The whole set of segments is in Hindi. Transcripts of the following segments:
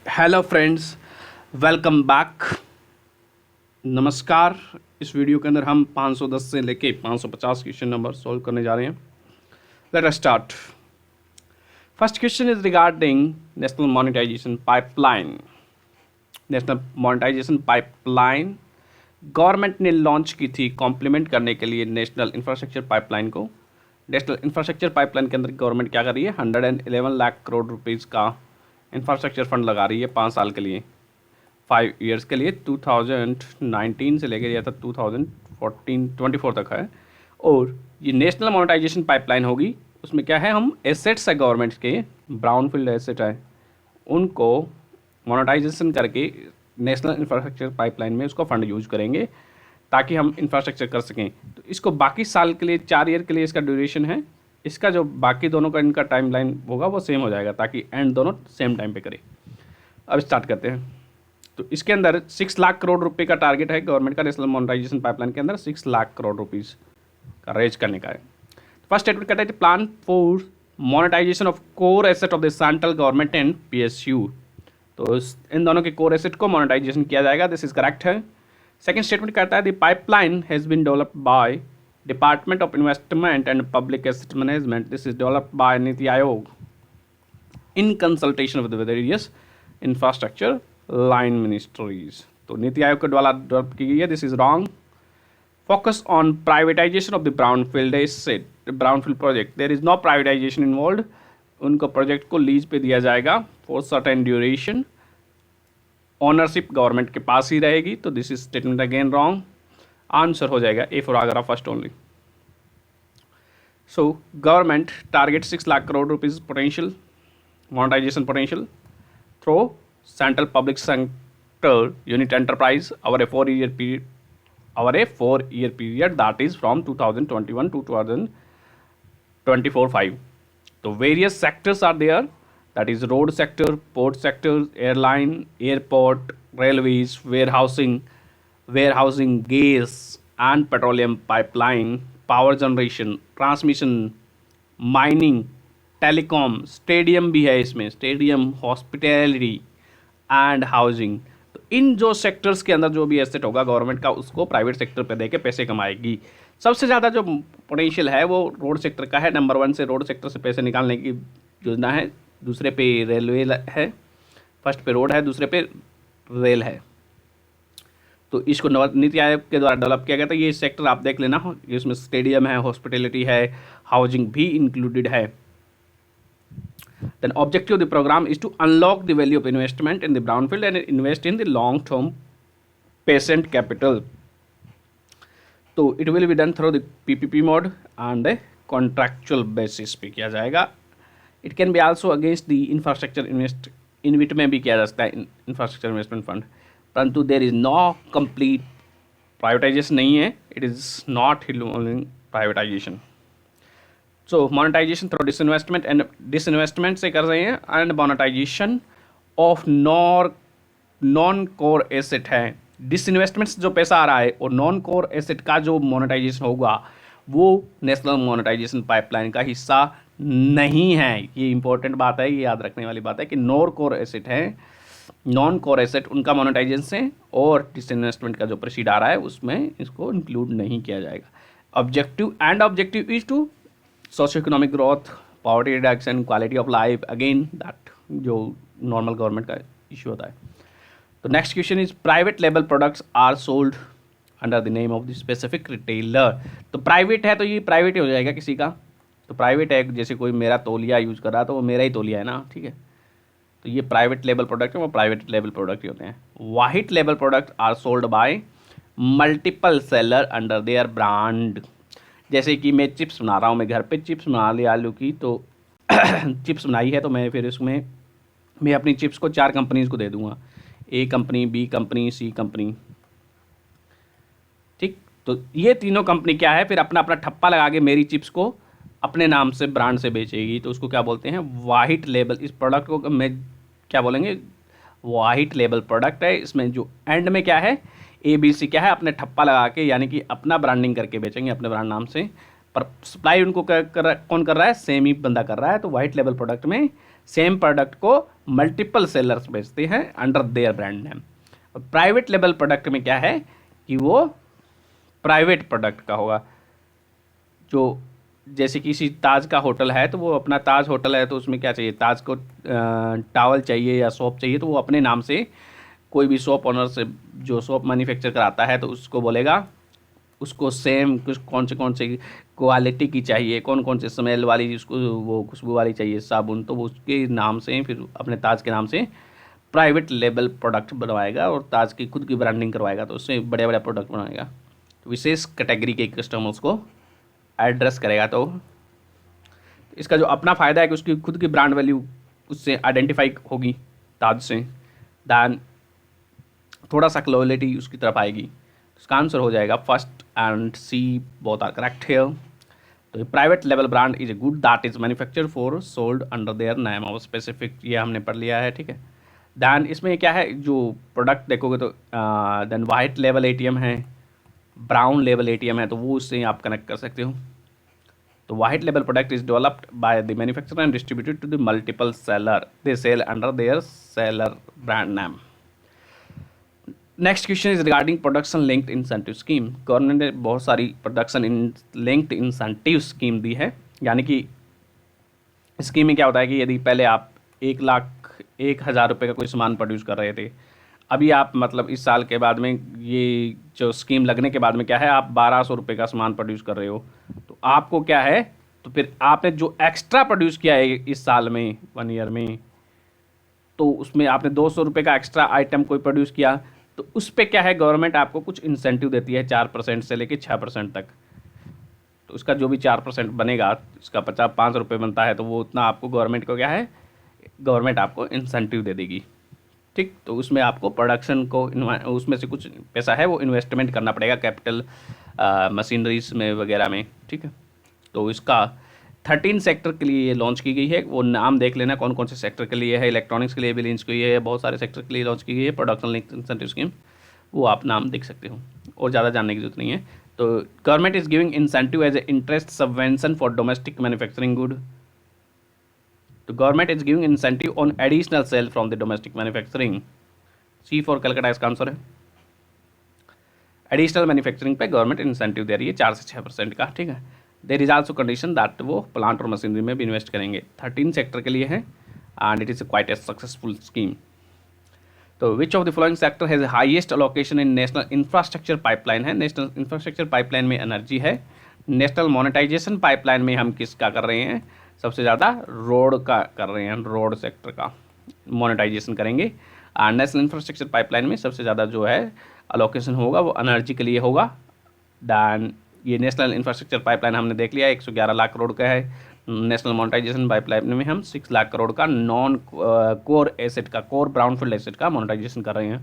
Hello friends, welcome back. नमस्कार। इस वीडियो के अंदर हम 510 से लेके 550 क्वेश्चन नंबर सॉल्व करने जा रहे हैं। Let us start. First question is regarding national monetisation pipeline. National monetisation pipeline government ने लॉन्च की थी कॉम्प्लीमेंट करने के लिए नेशनल इंफ्रास्ट्रक्चर पाइपलाइन को। नेशनल इंफ्रास्ट्रक्चर पाइपलाइन के अंदर गवर्नमेंट क्या कर रही है, 111 लाख करोड़ रुपीज़ का इंफ्रास्ट्रक्चर फंड लगा रही है 5 साल के लिए, 5 ईयर्स के लिए। 2019 से लेकर या तक 2024 तक है। और ये नेशनल मोनेटाइजेशन पाइपलाइन होगी। उसमें क्या है, हम एसेट्स है गवर्नमेंट के, ब्राउन फील्ड एसेट है, उनको मोनेटाइजेशन करके नेशनल इंफ्रास्ट्रक्चर पाइपलाइन में उसको फंड यूज करेंगे ताकि हम इंफ्रास्ट्रक्चर कर सकें। तो इसको बाकी साल के लिए 4 ईयर के लिए इसका ड्यूरेशन है। इसका जो बाकी दोनों का इनका टाइमलाइन होगा वो सेम हो जाएगा ताकि एंड दोनों सेम टाइम पे करें। अब स्टार्ट करते हैं। तो इसके अंदर 6 लाख करोड़ रुपए का टारगेट है गवर्नमेंट का नेशनल मोनेटाइजेशन पाइपलाइन के अंदर 6 लाख करोड़ रुपीज़ का रेज करने का है। फर्स्ट स्टेटमेंट कहता है plan for monetisation of core asset of the central government and PSU. तो इन दोनों के कोर एसेट को मोनेटाइजेशन किया जाएगा। दिस इज करेक्ट है। सेकंड स्टेटमेंट कहता है the pipeline has been developed by department of investment and public asset management. This is developed by Niti Aayog in consultation with various infrastructure line ministries. तो नीति आयोग के द्वारा डेवलप की गई है। This is wrong. Focus on privatisation of the brownfield asset, brownfield project. There is no privatisation involve. उनको प्रोजेक्ट को लीज पे दिया जाएगा for certain duration. Ownership government के पास ही रहेगी। तो this is statement again wrong. Answer हो जाएगा ए for Agra first only. So government target 6 lakh crore rupees potential monetization potential through central public sector unit enterprise over a 4-year period that is from 2021 to 2024-5. So various sectors are there, that is road sector, port sector, airline, airport, railways, warehousing, gas and petroleum pipeline, power generation, transmission, mining, telecom, stadium भी है इसमें, स्टेडियम, हॉस्पिटैलिटी एंड हाउसिंग। तो इन जो सेक्टर्स के अंदर जो भी एसेट होगा गवर्नमेंट का, उसको प्राइवेट सेक्टर पे देके पैसे कमाएगी। सबसे ज़्यादा जो पोटेंशियल है वो रोड सेक्टर का है। नंबर 1 से रोड सेक्टर से पैसे निकालने की योजना है। दूसरे पे रेलवे है, फर्स्ट पे रोड है, दूसरे पे रेल है। तो इसको नीति आयोग के द्वारा डेवलप किया गया था। ये सेक्टर आप देख लेना, इसमें स्टेडियम है, हॉस्पिटैलिटी है, हाउसिंग भी इंक्लूडेड है। Then objective of the program is to unlock the value of investment in the brownfield and invest in the long-term patient capital. तो it will be done through the PPP mode and a contractual basis पे किया जाएगा। It can be also against the infrastructure InvIT में भी किया जा सकता है, infrastructure investment fund। परंतु there is no complete privatization नहीं है। It is not involving privatization। So monetisation through disinvestment and disinvestment से कर रहे हैं। And monetisation of non core asset है। डिसइन्वेस्टमेंट से जो पैसा आ रहा है और नॉन कोर एसेट का जो मोनेटाइजेशन होगा वो नेशनल मोनेटाइजेशन पाइपलाइन का हिस्सा नहीं है। ये इंपॉर्टेंट बात है, ये याद रखने वाली बात है कि नॉन कोर एसेट है, नॉन कोर एसेट उनका मोनेटाइजेशन है और डिसइन्वेस्टमेंट का जो प्रोसीड आ रहा है उसमें इसको इंक्लूड नहीं किया जाएगा। Objective is to socio economic growth, poverty reduction, quality of life, again that जो नॉर्मल गवर्नमेंट का इशू होता है। तो next question is private label products are sold under the name of the specific retailer. तो प्राइवेट है तो ये प्राइवेट ही हो जाएगा किसी का। तो प्राइवेट है, जैसे कोई मेरा तौलिया यूज़ कर रहा है तो वो मेरा ही तौलिया है ना, ठीक है। तो ये प्राइवेट लेबल प्रोडक्ट है, वो प्राइवेट लेबल प्रोडक्ट ही होते हैं। White label product are sold by multiple seller under their brand. जैसे कि मैं चिप्स बना रहा हूँ, मैं घर पे चिप्स बना ली आलू की, तो चिप्स बनाई है तो मैं फिर उसमें मैं अपनी चिप्स को 4 कंपनीज़ को दे दूँगा, ए कंपनी, बी कंपनी, सी कंपनी, ठीक। तो ये तीनों कंपनी क्या है, फिर अपना अपना ठप्पा लगा के मेरी चिप्स को अपने नाम से ब्रांड से बेचेगी। तो उसको क्या बोलते हैं, वाइट लेबल। इस प्रोडक्ट को मैं क्या बोलेंगे, वाइट लेबल प्रोडक्ट है। इसमें जो एंड में क्या है, ABC क्या है, अपने ठप्पा लगा के यानी कि अपना ब्रांडिंग करके बेचेंगे अपने ब्रांड नाम से। पर सप्लाई उनको कौन कर रहा है, सेम ही बंदा कर रहा है। तो वाइट लेबल प्रोडक्ट में सेम प्रोडक्ट को मल्टीपल सेलर्स बेचते हैं under their brand name. Private label product में क्या है कि वो प्राइवेट प्रोडक्ट का होगा। जो जैसे किसी ताज का होटल है तो वो अपना ताज होटल है तो उसमें क्या चाहिए, ताज को टावल चाहिए या सोप चाहिए तो वो अपने नाम से कोई भी शॉप ओनर से जो शॉप मैन्युफैक्चर कराता है तो उसको बोलेगा, उसको सेम कुछ कौन से क्वालिटी की चाहिए, कौन से स्मेल वाली, उसको वो खुशबू वाली चाहिए साबुन, तो वो उसके नाम से फिर अपने ताज के नाम से प्राइवेट लेबल प्रोडक्ट बनवाएगा और ताज की खुद की ब्रांडिंग करवाएगा तो उससे बड़े बड़े प्रोडक्ट बनाएगा, तो विशेष कैटेगरी के कस्टमर्स को एड्रेस करेगा। तो इसका जो अपना फ़ायदा है कि उसकी खुद की ब्रांड वैल्यू उससे आइडेंटिफाई होगी ताज से, दैन थोड़ा सा क्लोलिटी उसकी तरफ आएगी। तो इसका आंसर हो जाएगा first and C both are correct here. तो private level brand is a good that is manufacture for sold under their name of specific, ये हमने पढ़ लिया है, ठीक है। दैन इसमें क्या है, जो प्रोडक्ट देखोगे तो देन वाइट लेवल एटीएम है, ब्राउन लेवल एटीएम है, तो वो उससे आप कनेक्ट कर सकते हो। तो white label product is developed by the manufacturer and distributed to the multiple seller, they sell under their seller brand name. Next question is regarding production linked incentive scheme. Government ने बहुत सारी प्रोडक्शन लिंक्ड इंसेंटिव स्कीम दी है, यानी कि स्कीम में क्या होता है कि यदि पहले आप 1,01,000 रुपये का कोई सामान प्रोड्यूस कर रहे थे, अभी आप मतलब इस साल के बाद में ये जो स्कीम लगने के बाद में क्या है, आप 1,200 रुपये का सामान प्रोड्यूस कर रहे हो, तो आपको क्या है, तो फिर आपने जो एक्स्ट्रा प्रोड्यूस किया है इस साल में 1 ईयर में, तो उसमें आपने 200 रुपये का एक्स्ट्रा आइटम कोई प्रोड्यूस किया तो उस पर क्या है, गवर्नमेंट आपको कुछ इंसेंटिव देती है 4% से लेकर 6% तक। तो उसका जो भी 4% बनेगा, इसका 500 रुपये बनता है, तो वो उतना आपको गवर्नमेंट को क्या है, गवर्नमेंट आपको इंसेंटिव दे देगी, ठीक। तो उसमें आपको प्रोडक्शन को उसमें से कुछ पैसा है वो इन्वेस्टमेंट करना पड़ेगा कैपिटल मशीनरीज में वगैरह में, ठीक है। तो इसका 13 सेक्टर के लिए ये लॉन्च की गई है, वो नाम देख लेना कौन कौन से सेक्टर के लिए है, इलेक्ट्रॉनिक्स के लिए भी लॉन्च की गई है, बहुत सारे सेक्टर के लिए लॉन्च की गई है प्रोडक्शन लिंक इंसेंटिव स्कीम, वो आप नाम देख सकते हो और ज़्यादा जानने की जरूरत नहीं है। तो government is giving incentive as a interest subvention for domestic manufacturing good. तो government is giving incentive on additional sale from the domestic manufacturing, C for Calcutta इसका आंसर है। एडिशनल मैन्युफैक्चरिंग पे गवर्नमेंट इंसेंटिव दे रही है 4 से 6% का, ठीक है। There is also condition that वो प्लांट और मशीनरी में भी इन्वेस्ट करेंगे। 13 सेक्टर के लिए है and it is quite a successful scheme. तो which of the following sector has highest allocation in national infrastructure pipeline है। नेशनल इंफ्रास्ट्रक्चर पाइपलाइन में एनर्जी है। नेशनल मोनेटाइजेशन पाइपलाइन में हम किसका कर रहे हैं, सबसे ज़्यादा रोड का कर रहे हैं, रोड सेक्टर का मोनेटाइजेशन करेंगे। और नेशनल इंफ्रास्ट्रक्चर पाइपलाइन में सबसे ज़्यादा जो है अलोकेशन होगा वो एनर्जी के लिए होगा। दैन ये नेशनल इंफ्रास्ट्रक्चर पाइपलाइन हमने देख लिया 111 लाख करोड़ का है। नेशनल मोनेटाइजेशन पाइपलाइन में हम 6 लाख करोड़ का नॉन कोर एसेट का, कोर ब्राउनफील्ड एसेट का मोनेटाइजेशन कर रहे हैं।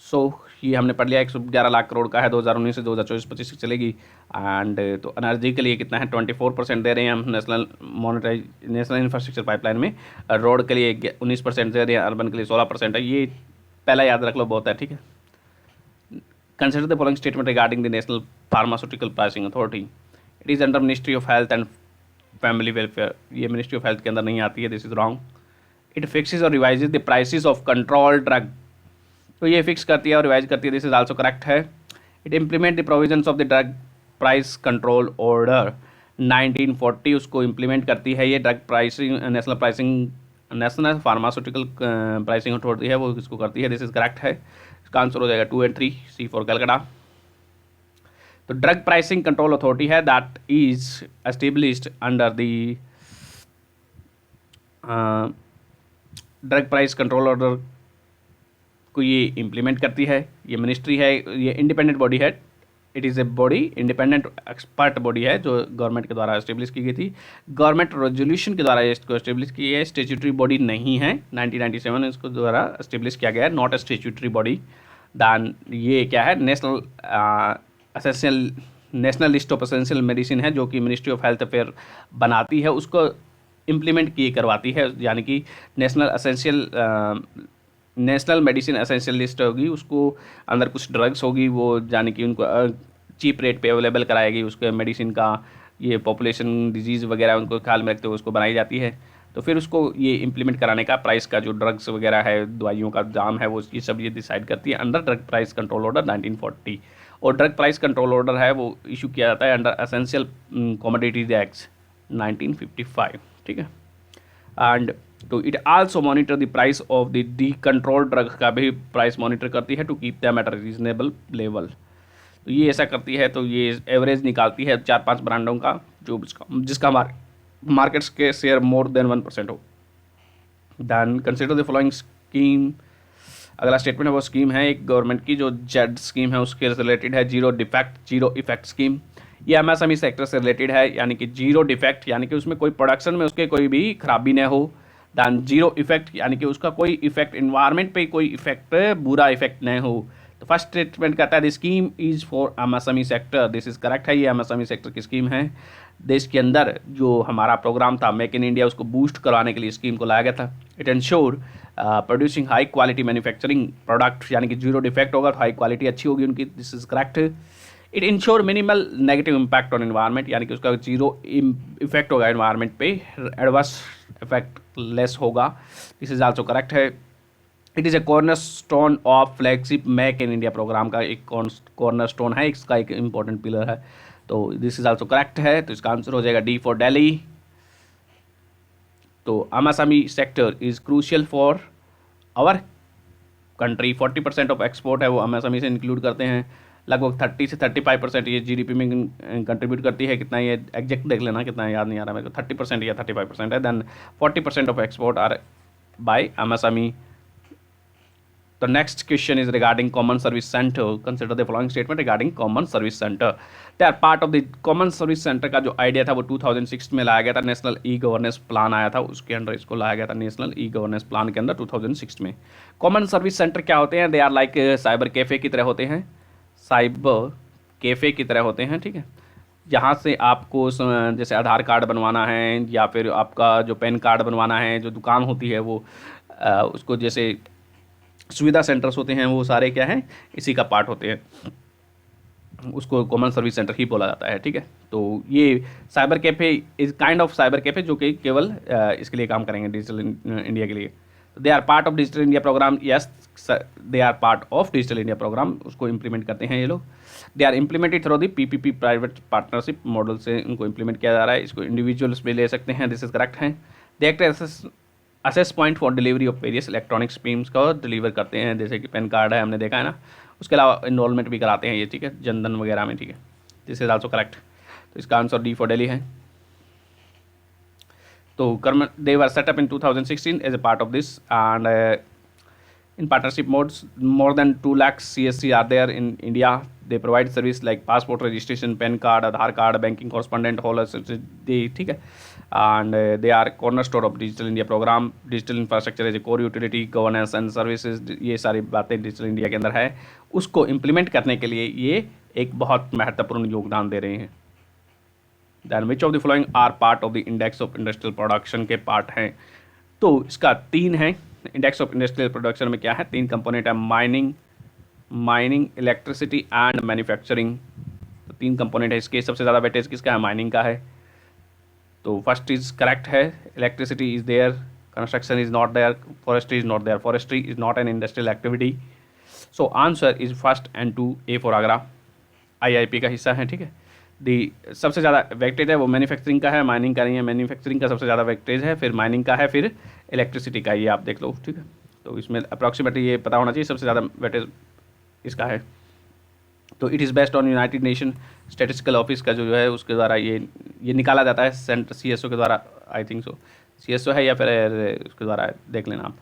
सो ये हमने पढ़ लिया 111 लाख करोड़ का है, 2019 से 2024-25 चलेगी। एंड तो एनर्जी के लिए कितना है, 24% दे रहे हैं हम नेशनल इंफ्रास्ट्रक्चर पाइपलाइन में। रोड के लिए 19% दे रहे हैं, अर्बन के लिए 16% है। ये पहला याद रख लो, बहुत है, ठीक है। Consider the following statement regarding the National Pharmaceutical Pricing Authority. It is under Ministry of Health and Family Welfare. ये Ministry of Health के अंदर नहीं आती है, this is wrong. It fixes or revises the prices of controlled drug. तो ये फिक्स करती है और रिवाइज करती है, this is also correct है. It implement the provisions of the Drug Price Control Order 1940, उसको implement करती है ये drug pricing, national pharmaceutical pricing authority है वो इसको करती है, दिस इज करेक्ट है। इसका आंसर हो जाएगा 2 and 3, सी फॉर कलकत्ता। तो ड्रग प्राइसिंग कंट्रोल अथॉरिटी है that is established under the drug price control order को ये इम्प्लीमेंट करती है। ये मिनिस्ट्री है, ये इंडिपेंडेंट बॉडी है, it is a body, independent expert body है जो गवर्नमेंट के द्वारा एस्टेब्लिश की गई थी। गवर्नमेंट रेजोल्यूशन के द्वारा इसको एस्टेब्लिश की है, स्टेचुटरी बॉडी नहीं है। 1997 इसको द्वारा एस्टेब्लिश किया गया है, not a statutory body. Then ये क्या है, national list of essential medicine है जो कि मिनिस्ट्री ऑफ हेल्थ अफेयर बनाती है, उसको इम्प्लीमेंट किए करवाती है। यानी कि नेशनल मेडिसिन एसेंशियल लिस्ट होगी, उसको अंदर कुछ ड्रग्स होगी, वो यानी कि उनको चीप रेट पे अवेलेबल कराएगी, उसके मेडिसिन का ये पॉपुलेशन डिजीज़ वगैरह उनको ख्याल में रखते हुए उसको बनाई जाती है। तो फिर उसको ये इम्प्लीमेंट कराने का प्राइस का जो ड्रग्स वगैरह है, दवाइयों का दाम है, वो ये सब ये डिसाइड करती है under drug price control order 1940। और ड्रग प्राइस कंट्रोल ऑर्डर है वो इशू किया जाता है अंडर एसेंशियल कमोडिटीज एक्ट 1955, ठीक है। एंड तो it also monitor the price of the decontrol drug का भी प्राइस मॉनिटर करती है to keep them at a reasonable level. तो ये ऐसा करती है, तो ये एवरेज निकालती है 4-5 ब्रांडों का जो जिसका मार्केट्स के शेयर मोर देन 1% हो। Then consider the following scheme. अगला स्टेटमेंट है वो स्कीम है एक गवर्नमेंट की जो जेड स्कीम है उसके रिलेटेड है, zero defect zero effect scheme. ये एमएसएमई सेक्टर से रिलेटेड है, यानी कि जीरो डिफेक्ट यानी कि उसमें कोई प्रोडक्शन में उसके कोई भी खराबी न हो। दैन जीरो इफेक्ट यानी कि उसका कोई इफेक्ट इन्वायरमेंट पे कोई इफेक्ट बुरा इफेक्ट न हो। तो फर्स्ट स्टेटमेंट कहता है the scheme is for MSME sector, this is correct है, ये एमएसएमई सेक्टर की स्कीम है। देश के अंदर जो हमारा प्रोग्राम था मेक इन इंडिया उसको बूस्ट करवाने के लिए स्कीम को लाया गया था। It ensure producing high quality manufacturing product, यानी कि जीरो डिफेक्ट होगा तो हाई क्वालिटी अच्छी होगी उनकी, this is correct. It ensure minimal negative impact on environment, यानी कि उसका जीरो इफेक्ट होगा एनवायरनमेंट पे, एडवर्स इफेक्ट लेस होगा, दिस इज आल्सो करेक्ट है। It is a cornerstone of flagship make in India programme का एक कॉर्नर स्टोन है, इसका एक इंपॉर्टेंट पिलर है, तो दिस इज आल्सो करेक्ट है। तो इसका आंसर हो जाएगा डी फॉर दिल्ली। तो MSME sector is crucial for our country, 40% of export है वो एमएसएमई से इंक्लूड करते हैं, लगभग 30 से 35% ये जीडीपी में कंट्रीब्यूट करती है। कितना ये एग्जैक्ट देख लेना, कितना याद नहीं आ रहा मेरे को, 30% या 35% है। Then 40% of export are by MSME. The next question is regarding common service center. Consider the following statement regarding common service center. They are part of the common service center का जो आइडिया था वो 2006 में लाया गया था, नेशनल ई गवर्नेंस प्लान आया था उसके अंदर इसको लाया गया था, नेशनल ई गवर्नेंस प्लान के अंदर 2006 में। कॉमन सर्विस सेंटर क्या होते हैं? They are like cyber cafe की तरह होते हैं, साइबर कैफ़े की तरह होते हैं, ठीक है। जहाँ से आपको जैसे आधार कार्ड बनवाना है या फिर आपका जो पैन कार्ड बनवाना है, जो दुकान होती है वो उसको जैसे सुविधा सेंटर्स होते हैं वो सारे क्या हैं, इसी का पार्ट होते हैं, उसको कॉमन सर्विस सेंटर ही बोला जाता है, ठीक है। तो ये cyber cafe is kind of cyber cafe जो कि केवल इसके लिए काम करेंगे, डिजिटल इंडिया के लिए। They are part of digital India programme, yes they are part of digital India programme, उसको इम्प्लीमेंट करते हैं ये लोग। They are implemented through the PPP private partnership model से उनको इम्प्लीमेंट किया जा रहा है, इसको इंडिविजुअल्स भी ले सकते हैं, दिस इज करेक्ट है। They act assess point for delivery of various electronic schemes का डिलीवर करते हैं, जैसे कि पैन कार्ड है हमने देखा है ना, उसके अलावा इनरोलमेंट भी कराते हैं ये, ठीक है, जनधन वगैरह में, ठीक है, दिस इज आल्सो करेक्ट। तो इसका आंसर डी फॉर दिल्ली है। तो कर्म they were setup in 2016 as a part of this and in partnership modes more than 2 lakh CSC are there in India. They provide service like passport registration, PAN card, Aadhaar card, banking correspondent, whole they ठीक है, and they are cornerstone of Digital India program. Digital infrastructure is a core utility, governance and services, ये सारी बातें डिजिटल इंडिया के अंदर है, उसको इम्प्लीमेंट करने के लिए ये एक बहुत महत्वपूर्ण योगदान दे रहे हैं। Then which of the following are part of the index of industrial production के पार्ट हैं? तो इसका 3 है। इंडेक्स ऑफ इंडस्ट्रियल प्रोडक्शन में क्या है? 3 कंपोनेंट है, माइनिंग, इलेक्ट्रिसिटी एंड मैन्युफैक्चरिंग। तो 3 कंपोनेंट है इसके, सबसे ज़्यादा वेटेज किसका है? माइनिंग का है। तो फर्स्ट इज करेक्ट है, electricity is there, construction is not there, forestry is not there, forestry is not an industrial activity. So answer is first and 2 A for Agra, IIP का हिस्सा है, ठीक है। दी सबसे ज़्यादा वेक्टेज है वो मैन्युफैक्चरिंग का है, माइनिंग का नहीं है, मैन्युफैक्चरिंग का सबसे ज़्यादा वेक्टेज है, फिर माइनिंग का है, फिर इलेक्ट्रिसिटी का, ये आप देख लो, ठीक है। तो इसमें अप्रॉक्सीमेटली ये पता होना चाहिए सबसे ज़्यादा वेटेज इसका है। तो it is based on United nation statistical office का जो है उसके द्वारा ये निकाला जाता है, सेंटर CSO के द्वारा, आई थिंक सो CSO है या फिर उसके द्वारा, देख लेना आप।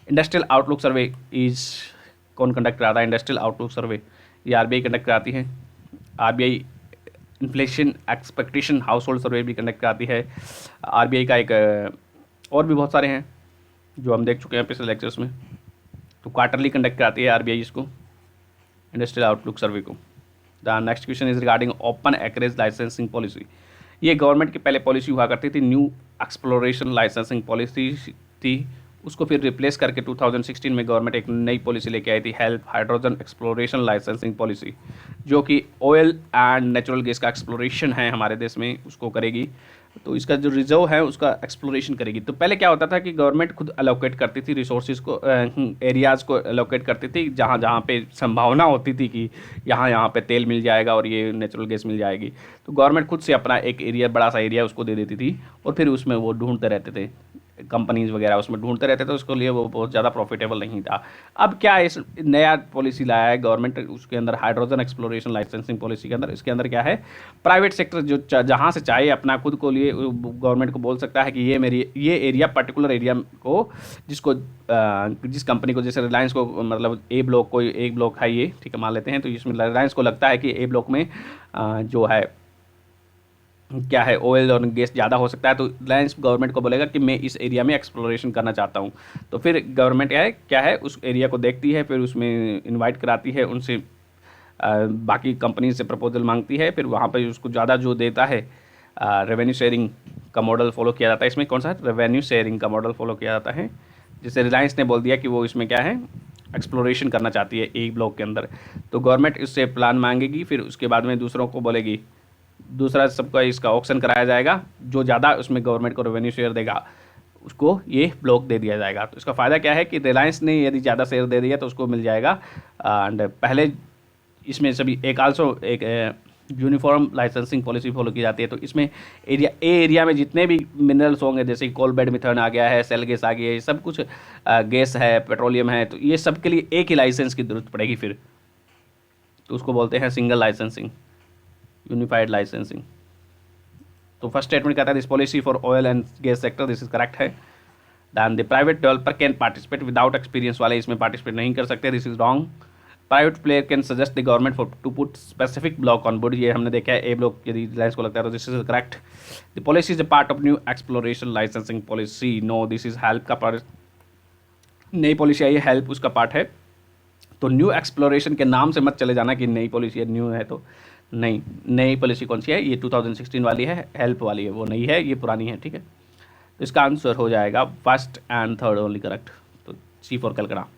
इंडस्ट्रियल आउटलुक सर्वे इज कौन कंडक्ट कराता है? इंडस्ट्रियल आउटलुक सर्वे ये RBI कंडक्ट कराती है। RBI inflation expectation household survey भी कंडक्ट कराती है। RBI का एक और भी बहुत सारे हैं जो हम देख चुके हैं पिछले लेक्चर्स में। तो क्वार्टरली कंडक्ट कराती है RBI इसको, इंडस्ट्रियल आउटलुक सर्वे को। The next question is regarding open acreage licensing policy. ये गवर्नमेंट की पहले पॉलिसी हुआ करती थी, न्यू एक्सप्लोरेशन लाइसेंसिंग पॉलिसी थी, उसको फिर रिप्लेस करके 2016 में गवर्नमेंट एक नई पॉलिसी लेके आई थी, help hydrogen exploration licensing policy, जो कि ऑयल एंड नेचुरल गैस का एक्सप्लोरेशन है हमारे देश में उसको करेगी। तो इसका जो रिजर्व है उसका एक्सप्लोरेशन करेगी। तो पहले क्या होता था कि गवर्नमेंट खुद अलोकेट करती थी रिसोर्सेज को, एरियाज़ को अलोकेट करती थी जहाँ जहाँ पे संभावना होती थी कि यहाँ यहाँ पे तेल मिल जाएगा और ये नेचुरल गैस मिल जाएगी। तो गवर्नमेंट खुद से अपना एक एरिया, बड़ा सा एरिया उसको दे देती थी और फिर उसमें वो ढूंढते रहते थे, कंपनीज वगैरह उसमें ढूंढते रहते थे, उसके लिए वो बहुत ज़्यादा प्रॉफिटेबल नहीं था। अब क्या इस नया पॉलिसी लाया है गवर्नमेंट, उसके अंदर हाइड्रोजन एक्सप्लोरेशन लाइसेंसिंग पॉलिसी के अंदर, इसके अंदर क्या है, प्राइवेट सेक्टर जो जहाँ से चाहे अपना खुद को लिए गवर्नमेंट को बोल सकता है कि ये मेरी ये एरिया, पर्टिकुलर एरिया को जिसको जिस कंपनी को, जैसे रिलायंस को, मतलब ए ब्लॉक, कोई एक ब्लॉक है ये, ठीक है, मान लेते हैं, तो इसमें रिलायंस को लगता है कि ए ब्लॉक में जो है क्या है, ऑयल और गैस ज़्यादा हो सकता है, तो रिलायंस गवर्नमेंट को बोलेगा कि मैं इस एरिया में एक्सप्लोरेशन करना चाहता हूँ। तो फिर गवर्नमेंट क्या है उस एरिया को देखती है, फिर उसमें इनवाइट कराती है उनसे, बाकी कंपनी से प्रपोजल मांगती है, फिर वहाँ पर उसको ज़्यादा जो देता है, रेवेन्यू शेयरिंग का मॉडल फॉलो किया जाता है। इसमें कौन सा है, रेवेन्यू शेयरिंग का मॉडल फॉलो किया जाता है। जैसे रिलायंस ने बोल दिया कि वो इसमें क्या है, एक्सप्लोरेशन करना चाहती है एक ब्लॉक के अंदर, तो गवर्नमेंट इससे प्लान मांगेगी, फिर उसके बाद में दूसरों को बोलेगी, दूसरा सबका इसका ऑक्शन कराया जाएगा, जो ज़्यादा उसमें गवर्नमेंट को रेवेन्यू शेयर देगा उसको ये ब्लॉक दे दिया जाएगा। तो इसका फ़ायदा क्या है कि रिलायंस ने यदि ज़्यादा शेयर दे दिया तो उसको मिल जाएगा। एंड पहले इसमें सभी एक आल्सो एक यूनिफॉर्म लाइसेंसिंग पॉलिसी फॉलो की जाती है। तो इसमें एरिया में जितने भी मिनरल्स होंगे, जैसे कोल बेड मिथेन आ गया है, सेल गैस आ गया है, ये सब कुछ गैस है, पेट्रोलियम है, तो ये सब के लिए एक ही लाइसेंस की जरूरत पड़ेगी फिर, तो उसको बोलते हैं सिंगल लाइसेंसिंग, यूनिफाइड लाइसेंसिंग। तो फर्स्ट स्टेटमेंट कहता है this policy for oil and gas sector, this is correct है। Then the private developer can participate without experience, वाले इसमें पार्टिसिपेट नहीं कर सकते, this is wrong. Private player can suggest the government for to put specific block on board, ये हमने देखा है ए ब्लॉक यदि रिलायंस को लगता है तो this is correct. The policy is a part of new exploration licensing policy, no this is HELP का पार्ट, नई पॉलिसी आई है, हेल्प उसका पार्ट है। तो न्यू एक्सप्लोरेशन के नाम से मत चले जाना कि नई पॉलिसी है, न्यू है तो नहीं, नई पॉलिसी कौन सी है, ये 2016 वाली है, हेल्प वाली है, वो नई है, ये पुरानी है, ठीक है। तो इसका आंसर हो जाएगा first and third only correct, तो सी फॉर कलकत्ता।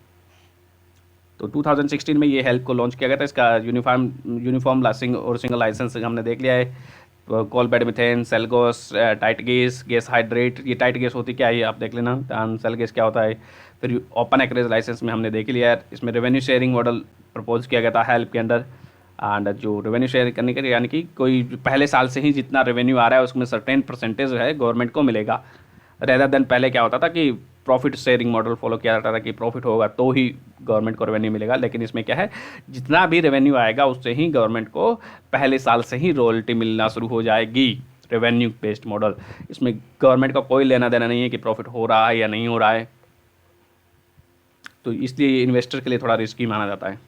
तो 2016 में ये हेल्प को लॉन्च किया गया था, इसका यूनिफॉर्म लाइसेंसिंग और सिंगल लाइसेंस हमने देख लिया है। Coal bed methane, shale gas, tight gas, gas hydrate, ये टाइट गैस होती क्या है ये आप देख लेना, सेल गैस क्या होता है। फिर ओपन एक्रेज लाइसेंस में हमने देख लिया है, इसमें रेवेन्यू शेयरिंग मॉडल प्रपोज किया गया था हेल्प के अंदर। एंड जो रेवेन्यू शेयर करने के, यानी कि कोई पहले साल से ही जितना रेवेन्यू आ रहा है उसमें सर्टेन परसेंटेज है गवर्नमेंट को मिलेगा, रेदर देन पहले क्या होता था कि प्रॉफिट शेयरिंग मॉडल फॉलो किया जाता था कि प्रॉफिट होगा तो ही गवर्नमेंट को रेवेन्यू मिलेगा। लेकिन इसमें क्या है, जितना भी रेवेन्यू आएगा उससे ही गवर्नमेंट को पहले साल से ही रॉयल्टी मिलना शुरू हो जाएगी, रेवेन्यू बेस्ड मॉडल। इसमें गवर्नमेंट का कोई लेना देना नहीं है कि प्रॉफिट हो रहा है या नहीं हो रहा है, तो इसलिए इन्वेस्टर के लिए थोड़ा रिस्की माना जाता है।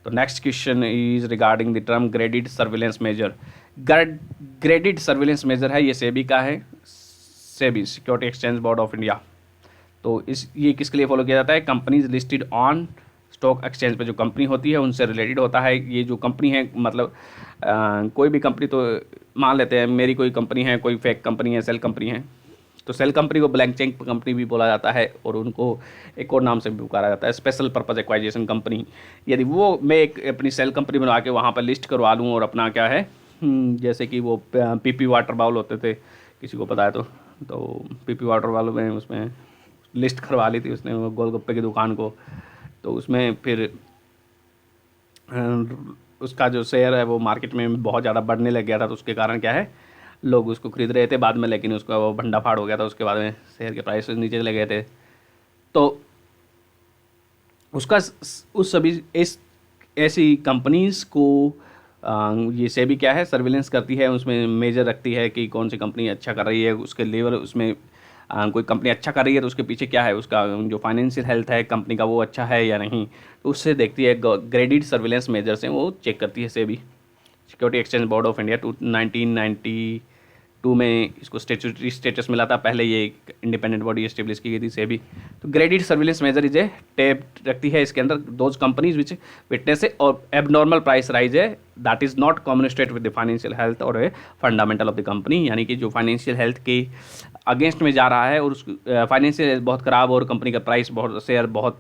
तो next question is regarding the term graded surveillance major. Graded surveillance major है, ये सेबी का है, SEBI security exchange board of India. तो ये किसके लिए फॉलो किया जाता है, companies listed on stock exchange पे जो कंपनी होती है उनसे रिलेटेड होता है। ये जो कंपनी है, मतलब कोई भी कंपनी, तो मान लेते हैं मेरी कोई कंपनी है, कोई फेक कंपनी है, सेल कंपनी है, तो सेल कंपनी को ब्लैंक चेक कंपनी भी बोला जाता है और उनको एक और नाम से भी पुकारा जाता है, स्पेशल पर्पज एक्वाइजेशन कंपनी। यदि वो मैं एक अपनी सेल कंपनी बना के वहाँ पर लिस्ट करवा लूँ और अपना क्या है, जैसे कि वो पीपी वाटर बाउल होते थे, किसी को पता है तो पीपी वाटर बाउल में उसमें लिस्ट करवा ली थी उसने वो गोलगप्पे की दुकान को, तो उसमें फिर उसका जो शेयर है वो मार्केट में बहुत ज़्यादा बढ़ने लग गया था, तो उसके कारण क्या है, लोग उसको खरीद रहे थे बाद में, लेकिन उसका वो भंडाफाड़ हो गया था, उसके बाद में शेयर के प्राइस नीचे चले गए थे। तो उसका उस सभी ऐसी कंपनीज़ को ये सेबी क्या है, सर्विलेंस करती है, उसमें मेजर रखती है कि कौन सी कंपनी अच्छा कर रही है, उसके लेवल, उसमें कोई कंपनी अच्छा कर रही है तो उसके पीछे क्या है, उसका जो फाइनेंशियल हेल्थ है कंपनी का वो अच्छा है या नहीं, तो उससे देखती है, ग्रेडिड सर्विलेंस मेजर से वो चेक करती है SEBI, security exchange board of India. 1992 में इसको स्टेचुटरी स्टेटस मिला था, पहले ये इंडिपेंडेंट बॉडी एस्टेब्लिश की गई थी सेबी। तो graded surveillance measure is a tab रखती है इसके अंदर those companies which witness a और एबनॉर्मल प्राइस राइज है that is not commensurate with the financial health और a fundamental of the company, यानी कि जो फाइनेंशियल हेल्थ के अगेंस्ट में जा रहा है और उस फाइनेंशियल बहुत ख़राब और कंपनी का प्राइस बहुत, शेयर बहुत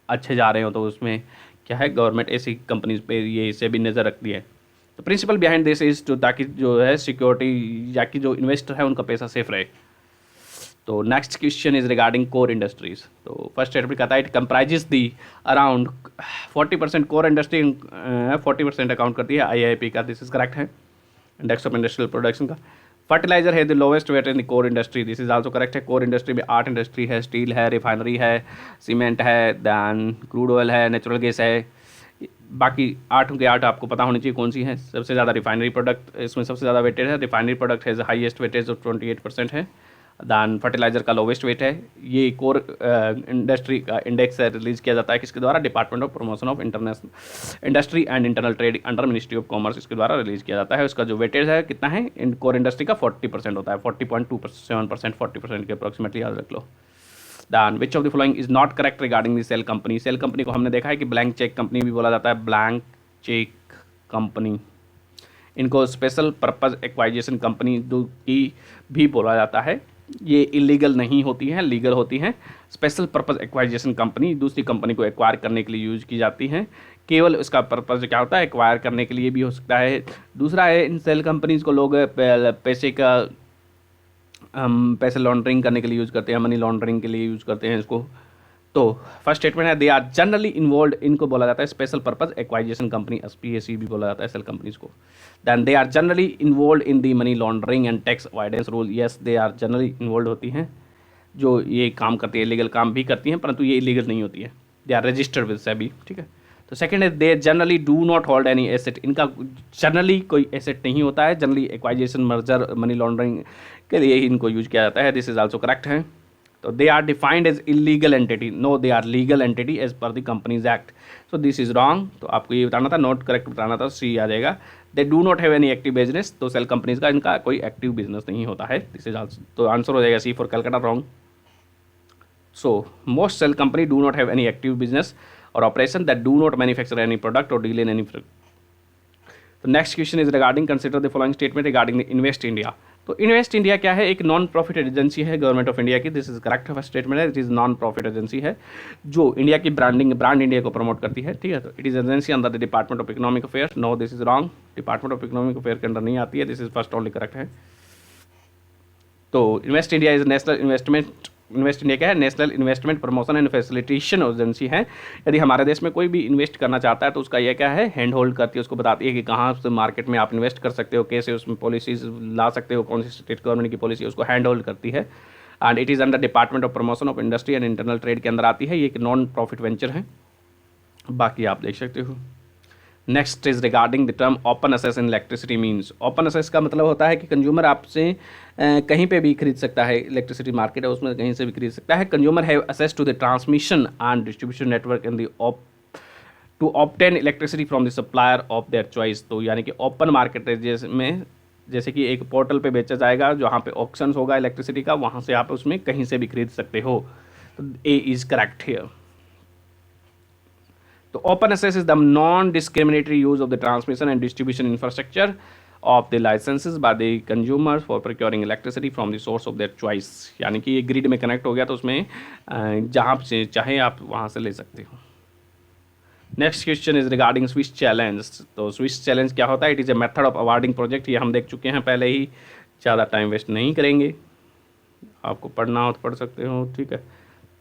अच्छे जा रहे हो, तो उसमें क्या है, गवर्नमेंट ऐसी कंपनीज पे ये सेबी नज़र रखती है। तो principle behind this is to, ताकि जो है सिक्योरिटी या कि जो इन्वेस्टर है उनका पैसा सेफ रहे। तो next question is regarding core industries. तो फर्स्ट स्टेटमेंट कहता है it comprises the around 40% core industry, 40% account करती है आईआईपी का, दिस इज करेक्ट है, इंडेक्स ऑफ इंडस्ट्रियल प्रोडक्शन का। फर्टिलाइजर है the lowest weight in the core industry, this is also correct है। कोर इंडस्ट्री में 8 इंडस्ट्री है, स्टील है, रिफाइनरी है, सीमेंट है, दैन क्रूड ऑयल है, नेचुरल गैस है, बाकी 8 के 8 आपको पता होनी चाहिए कौन सी है। सबसे ज़्यादा रिफाइनरी प्रोडक्ट इसमें सबसे ज़्यादा वेटेज है, रिफाइनरी प्रोडक्ट है हाईएस्ट वेटेज ऑफ 28% है, दैन फर्टिलाइजर का लोवेस्ट वेट है। ये कोर इंडस्ट्री का इंडेक्स रिलीज किया जाता है किसके द्वारा, department of promotion of international industry and internal trade under ministry of commerce, इसके द्वारा रिलीज किया जाता है। उसका जो वेटेज है कितना है इन कोर इंडस्ट्री का 40% होता है, 40.27%, 40% के अप्रॉक्सीमेटली याद रख लो। Then which of the following is not correct regarding the shell company. Shell company को हमने देखा है कि ब्लैंक चेक कंपनी भी बोला जाता है, ब्लैंक चेक कंपनी, इनको स्पेशल पर्पज एक्वाइजेशन कंपनी की भी बोला जाता है। ये इलीगल नहीं होती हैं, लीगल होती हैं। स्पेशल पर्पज एक्वाइजेशन कंपनी दूसरी कंपनी को एक्वायर करने के लिए यूज की जाती हैं, केवल उसका पर्पज क्या होता है, एक्वायर करने के लिए भी हो सकता है। दूसरा है इन सेल कंपनीज को लोग पैसे लॉन्ड्रिंग करने के लिए यूज़ करते हैं, मनी लॉन्ड्रिंग के लिए यूज़ करते हैं इसको। तो फर्स्ट स्टेटमेंट है दे आर जनरली इन्वॉल्व, इनको बोला जाता है special purpose acquisition company, SPAC भी बोला जाता है सेल कंपनीज को। Then they are generally involve in the money laundering and tax avoidance rule, yes they are generally involve होती हैं, जो ये काम करती है, लीगल काम भी करती हैं, परंतु ये इलीगल नहीं होती है, they are registered with SEBI, ठीक है। तो सेकंड है they generally do not hold any asset, इनका जनरली कोई एसेट नहीं होता है, generally acquisition merger money laundering के लिए ही इनको यूज किया जाता है, दिस इज आल्सो करेक्ट है। तो they are defined as illegal entity, no they are legal entity as per the companies act, so this is wrong. तो आपको ये बताना था, नॉट करेक्ट बताना था, सी आ जाएगा। They do not have any active business, तो सेल कंपनीज का इनका कोई एक्टिव बिजनेस नहीं होता है, दिस इज आल्सो, तो आंसर हो जाएगा C for Calcutta, wrong. So most cell company do not have any active business or operation, that do not manufacture any product or deal in any product. The next question is regarding, consider the following statement regarding the Invest India. तो इन्वेस्ट इंडिया क्या है, एक नॉन प्रॉफिट एजेंसी है गवर्नमेंट ऑफ इंडिया की, this is correct first statement है, it is non profit agency है जो इंडिया की ब्रांड इंडिया को प्रमोट करती है, ठीक है। तो it is agency under the department of economic affairs, no this is wrong, department of economic affair के अंडर नहीं आती है, this is first only correct है। तो invest India is invest India क्या है, national investment promotion and facilitation agency है। यदि हमारे देश में कोई भी इन्वेस्ट करना चाहता है तो उसका यह क्या है, हैंड होल्ड करती है, उसको बताती है कि कहाँ से मार्केट में आप इन्वेस्ट कर सकते हो, कैसे उसमें पॉलिसीज ला सकते हो, कौन सी स्टेट गवर्नमेंट की पॉलिसी उसको हैंड होल्ड करती है। And it is under department of promotion of industry and internal trade के अंदर आती है, ये एक नॉन प्रॉफिट वेंचर है, बाकी आप देख सकते हो। Next is regarding the term open access in electricity means. Open access का मतलब होता है कि कंज्यूमर आपसे कहीं पे भी खरीद सकता है, इलेक्ट्रिसिटी मार्केट है उसमें कहीं से भी खरीद सकता है। Consumer have access to the transmission and distribution network in the to obtain electricity from the supplier of their choice. तो यानी कि ओपन मार्केट में जैसे कि एक पोर्टल पे बेचा जाएगा जहाँ पे ऑक्शंस होगा इलेक्ट्रिसिटी का, वहाँ से आप उसमें कहीं से भी खरीद सकते हो। तो ए इज करेक्ट हियर। तो open access is the non discriminatory use of the transmission and distribution infrastructure of the licensees by the consumers for procuring electricity from the source of their choice, यानी कि ये ग्रिड में कनेक्ट हो गया तो उसमें जहाँ से चाहे आप वहाँ से ले सकते हो। Next question is regarding switch challenge. तो स्विच चैलेंज क्या होता है, it is a method of awarding project, ये हम देख चुके हैं पहले ही, ज़्यादा टाइम वेस्ट नहीं करेंगे, आपको पढ़ना हो तो पढ़ सकते हो, ठीक है।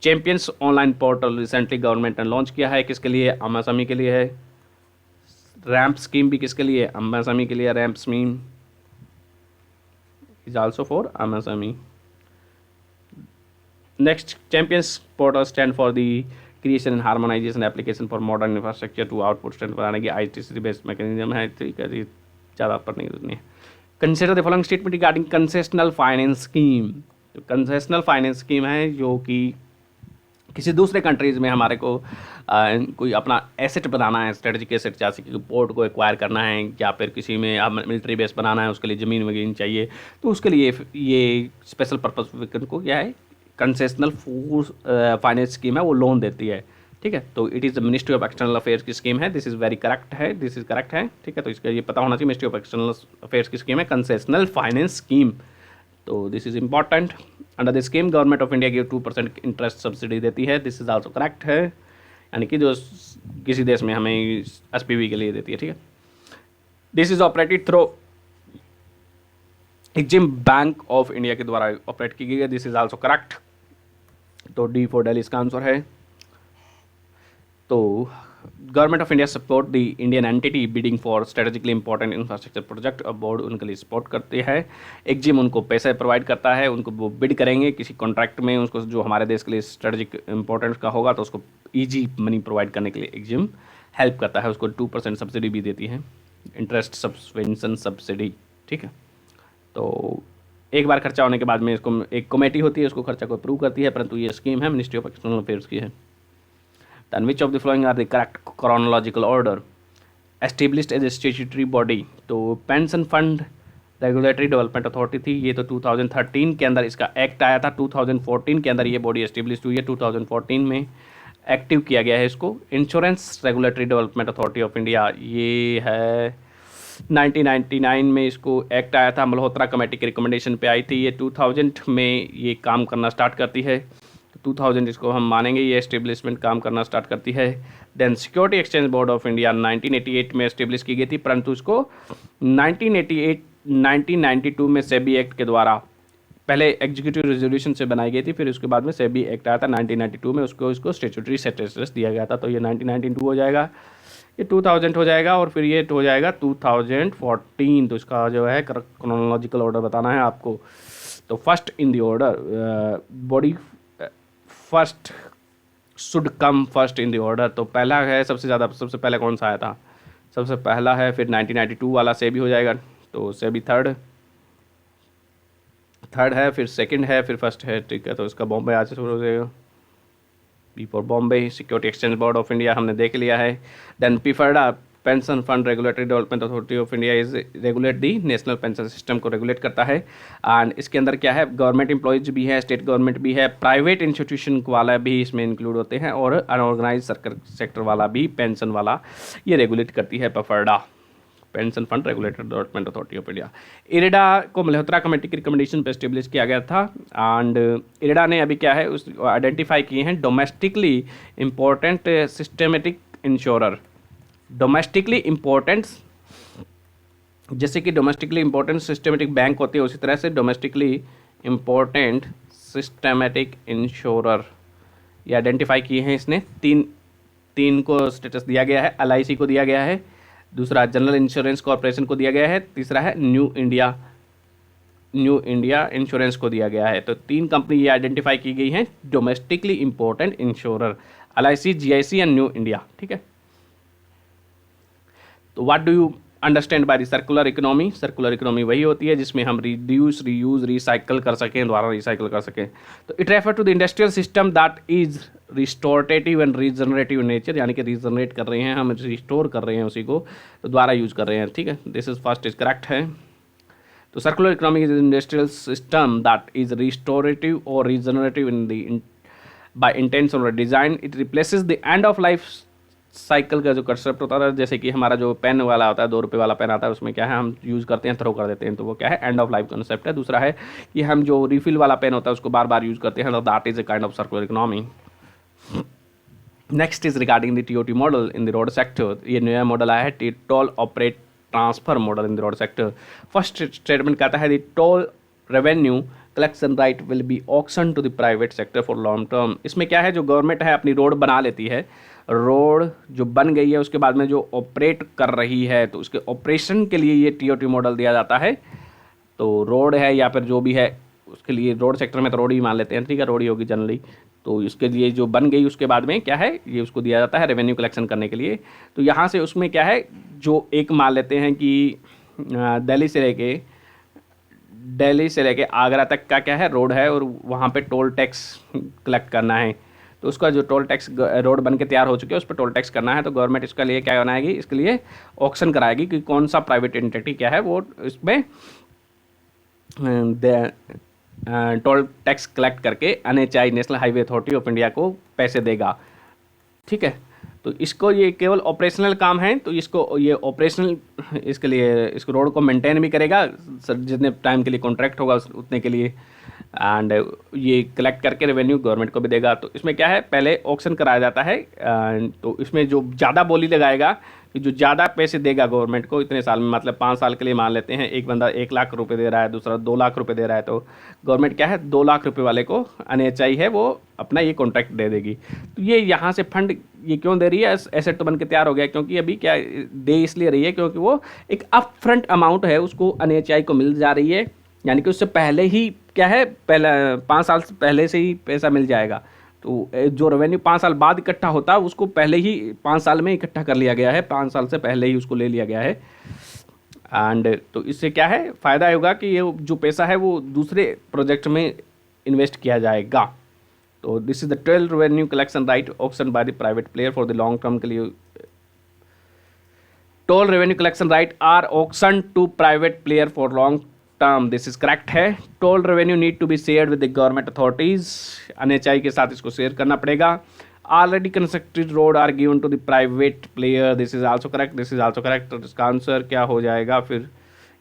Champions online portal recently government ने लॉन्च किया है, किसके लिए, एमएसएमई के लिए है। रैम्प स्कीम भी किसके लिए, एमएसएमई के लिए, RAMP scheme is also for MSME. Next, champions portal stand for the creation and harmonization application for modern infrastructure to output stand बनाने की आईटीसी बेस्ड मैकेनिज्म है, ठीक है जी, ज़्यादा पढ़ने की जरूरत नहीं है। Consider the following statement regarding concessional finance scheme. तो कंसेशनल फाइनेंस स्कीम है जो कि किसी दूसरे कंट्रीज़ में हमारे को कोई अपना एसेट बनाना है, स्ट्रेटजिक एसेट, जैसे कि पोर्ट को एक्वायर करना है या फिर किसी में आप मिलिट्री बेस बनाना है, उसके लिए ज़मीन वगैरह चाहिए, तो उसके लिए ये स्पेशल पर्पस को क्या है, कंसेशनल फाइनेंस स्कीम है, वो लोन देती है, ठीक है। तो it is the ministry of external affairs की स्कीम है, दिस इज़ वेरी करेक्ट है, दिस इज़ करेक्ट है, ठीक है। तो इसका ये पता होना चाहिए, मिनिस्ट्री ऑफ एक्सटर्नल अफेयर्स की स्कीम है कंसेशनल फाइनेंस स्कीम, तो this is important. Under the scheme government of India की 2% इंटरेस्ट सब्सिडी देती है, दिस इज़ आल्सो करेक्ट है, यानी कि जो किसी देश में हमें एसपीवी के लिए देती है, ठीक है। This is operated through EXIM bank of India के द्वारा ऑपरेट की गई है। This is also correct. तो डी फॉर दिल्ली इसका आंसर है। तो government of India support the Indian entity bidding for strategically important infrastructure project. अब बोर्ड उनके लिए सपोर्ट करती है, एग्जिम उनको पैसे प्रोवाइड करता है, उनको वो बिड करेंगे किसी कॉन्ट्रैक्ट में, उसको जो हमारे देश के लिए स्ट्रेटेजिक इंपॉर्टेंस का होगा तो उसको ईजी मनी प्रोवाइड करने के लिए एग्जिम हेल्प करता है। उसको 2% सब्सिडी भी देती है, इंटरेस्ट सब्वेंशन सब्सिडी। ठीक है, तो एक बार खर्चा होने के बाद में इसको एक कमेटी होती है, उसको खर्चा को अप्रूव करती है, परंतु ये स्कीम है मिनिस्ट्री ऑफ एक्सटर्नल अफेयर्स की है। Then which of the following are the correct chronological order? Established as a statutory body, तो pension fund regulatory development authority थी, ये तो 2013 के अंदर इसका एक्ट आया था, 2014 के अंदर ये बॉडी एस्टेब्लिश हुई है, 2014 में एक्टिव किया गया है इसको। Insurance regulatory development authority of India, ये है 1999 में इसको एक्ट आया था, मल्होत्रा कमेटी के रिकमेंडेशन पे आई थी। ये 2000 में ये काम करना स्टार्ट करती है, 2000 इसको हम मानेंगे ये एस्टेब्लिशमेंट काम करना स्टार्ट करती है। Then security exchange board of India 1988 में एस्टेब्लिश की गई थी, परंतु इसको 1992 में सेबी एक्ट के द्वारा, पहले एग्जीक्यूटिव रेजोल्यूशन से बनाई गई थी, फिर उसके बाद में सेबी एक्ट आया था 1992 में, उसको इसको स्टेचुटरी स्टेटस दिया गया था। तो ये 1992 हो जाएगा, ये 2000 हो जाएगा, और फिर ये हो जाएगा 2014। तो इसका जो है क्रोनोलॉजिकल ऑर्डर बताना है आपको। तो first in the order body first should come first in the order. तो पहला है सबसे पहले कौन सा आया था, सबसे पहला है, फिर 1992 वाला सेबी हो जाएगा, तो सेबी थर्ड है, फिर सेकंड है, फिर फर्स्ट है। ठीक है, तो इसका बॉम्बे आज से शुरू हो जाएगा, B for Bombay. Security exchange board of India हमने देख लिया है। Then PFRDA pension fund regulatory development authority of India is regulate the national pension system को रेगुलेट करता है। एंड इसके अंदर क्या है, गवर्नमेंट एम्प्लॉयज भी है, स्टेट गवर्नमेंट भी है, प्राइवेट इंस्टीट्यूशन वाला भी इसमें इंक्लूड होते हैं, और अनऑर्गेनाइज सेक्टर वाला भी पेंशन वाला ये रेगुलेट करती है PFRDA, pension fund regulatory development authority of India. IREDA को मल्होत्रा कमेटी की रिकमेंडेशन पर एस्टेब्लिश किया गया था। एंड इरेडा ने अभी क्या है उस आइडेंटिफाई किए हैं domestically important systematic insurer. Domestically important, जैसे कि डोमेस्टिकली इम्पोर्टेंट सिस्टमेटिक बैंक होती है, उसी तरह से डोमेस्टिकली इम्पोर्टेंट सिस्टमेटिक इंश्योरर ये आइडेंटिफाई किए हैं इसने। तीन को स्टेटस दिया गया है, LIC को दिया गया है, दूसरा जनरल इंश्योरेंस कॉर्पोरेशन को दिया गया है, तीसरा है न्यू इंडिया इंश्योरेंस को दिया गया है। तो 3 कंपनी ये आइडेंटिफाई की गई हैं domestically important insurer, LIC, GIC and new India. ठीक है, तो what do you understand by the circular economy? Circular economy वही होती है जिसमें हम रिड्यूस, रीयूज, रिसाइकल कर सकें, दोबारा रिसाइकल कर सकें। तो it refer to the industrial system that is restorative and regenerative nature, यानी कि रीजनरेट कर रहे हैं हम, रिस्टोर कर रहे हैं उसी को, तो दोबारा यूज कर रहे हैं। ठीक है, this is first is correct है। तो circular economy is industrial system that is restorative और regenerative in the by intention और design. It replaces the end of life cycle का जो कंसेप्ट होता है, जैसे कि हमारा जो पेन वाला होता है, 2 रुपये वाला पेन आता है, उसमें क्या है हम यूज़ करते हैं, थ्रो कर देते हैं, तो वो क्या है एंड ऑफ लाइफ कंसेप्ट है। दूसरा है कि हम जो रिफिल वाला पेन होता है उसको बार बार यूज़ करते हैं, तो that is a kind of circular economy. Next is regarding the TOT model in the road sector. ये नया मॉडल आया है, toll operate transfer model in the road sector. First statement कहता है the toll revenue collection right will be auction to the private sector for long term. इसमें क्या है, जो गवर्नमेंट है अपनी रोड बना लेती है, रोड जो बन गई है उसके बाद में जो ऑपरेट कर रही है, तो उसके ऑपरेशन के लिए ये TOT मॉडल दिया जाता है। तो रोड है या फिर जो भी है उसके लिए, रोड सेक्टर में तो रोड ही मान लेते हैं, ठीक है, रोड ही होगी जनरली, तो इसके लिए जो बन गई उसके बाद में क्या है ये उसको दिया जाता है रेवेन्यू कलेक्शन करने के लिए। तो यहाँ से उसमें क्या है, जो एक मान लेते हैं कि दिल्ली से लेके आगरा तक का क्या है रोड है, और वहाँ पे टोल टैक्स कलेक्ट करना है, तो उसका जो टोल टैक्स रोड बन के तैयार हो चुके हैं उस पर टोल टैक्स करना है। तो गवर्नमेंट इसका लिए क्या बनाएगी, इसके लिए ऑक्शन कराएगी कि कौन सा प्राइवेट एंटिटी क्या है वो इसमें टोल टैक्स कलेक्ट करके NHAI national highway authority of India को पैसे देगा। ठीक है, तो इसको ये केवल ऑपरेशनल काम है, तो इसको ये ऑपरेशनल इसके लिए इसको रोड को मेंटेन भी करेगा सर, जितने टाइम के लिए कॉन्ट्रैक्ट होगा उतने के लिए, एंड ये कलेक्ट करके रेवेन्यू गवर्नमेंट को भी देगा। तो इसमें क्या है, पहले ऑक्शन कराया जाता है, तो इसमें जो ज़्यादा बोली लगाएगा, कि जो ज़्यादा पैसे देगा गवर्नमेंट को इतने साल में, मतलब 5 साल के लिए मान लेते हैं, एक बंदा 1 लाख रुपए दे रहा है, दूसरा 2 लाख रुपए दे रहा है, तो गवर्नमेंट क्या है 2 लाख रुपए वाले को NHI है वो अपना ये कॉन्ट्रैक्ट दे देगी। तो ये यहाँ से फंड ये क्यों दे रही है, एसेट तो बन के तैयार हो गया, क्योंकि अभी क्या दे इसलिए रही है क्योंकि वो एक अप फ्रंट अमाउंट है उसको NHI को मिल जा रही है, यानी कि उससे पहले ही क्या है, पहला 5 साल से पहले से ही पैसा मिल जाएगा। तो जो रेवेन्यू 5 साल बाद इकट्ठा होता है उसको पहले ही 5 साल में इकट्ठा कर लिया गया है, 5 साल से पहले ही उसको ले लिया गया है। एंड तो इससे क्या है फ़ायदा होगा कि ये जो पैसा है वो दूसरे प्रोजेक्ट में इन्वेस्ट किया जाएगा। तो this is the 12 revenue collection right auction by the private player for the long term के लिए। Toll revenue collection right are auction to private player for long term, this is correct है। Toll revenue need to be shared with the government authorities, NHI के साथ इसको शेयर करना पड़ेगा। Already constructed road are given to the private player, this is also correct, this is also correct. तो इसका आंसर क्या हो जाएगा फिर,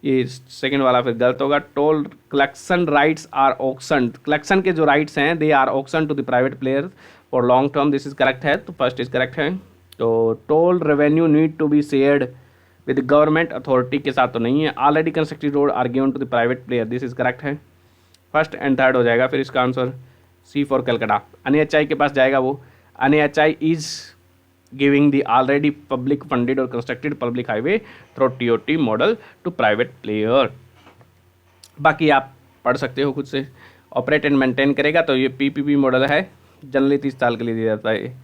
ये सेकंड वाला फिर गलत होगा। Toll collection rights are auction, collection के जो राइट्स हैं they are auction to the private player for long term, this is correct है, तो फर्स्ट इज करेक्ट है। तो toll revenue need to be shared with government authority के साथ तो नहीं है। Already constructed road are given to the private player, this is correct है, फर्स्ट एंड थर्ड हो जाएगा। फिर इसका answer C for Calcutta, NHI के पास जाएगा वो। NHI is giving the already public funded और constructed public highway through TOT model to private player. बाकी आप पढ़ सकते हो खुद से। ऑपरेट एंड मेंटेन करेगा तो ये PPP मॉडल है, जनरली 30 साल के लिए दिया जाता है।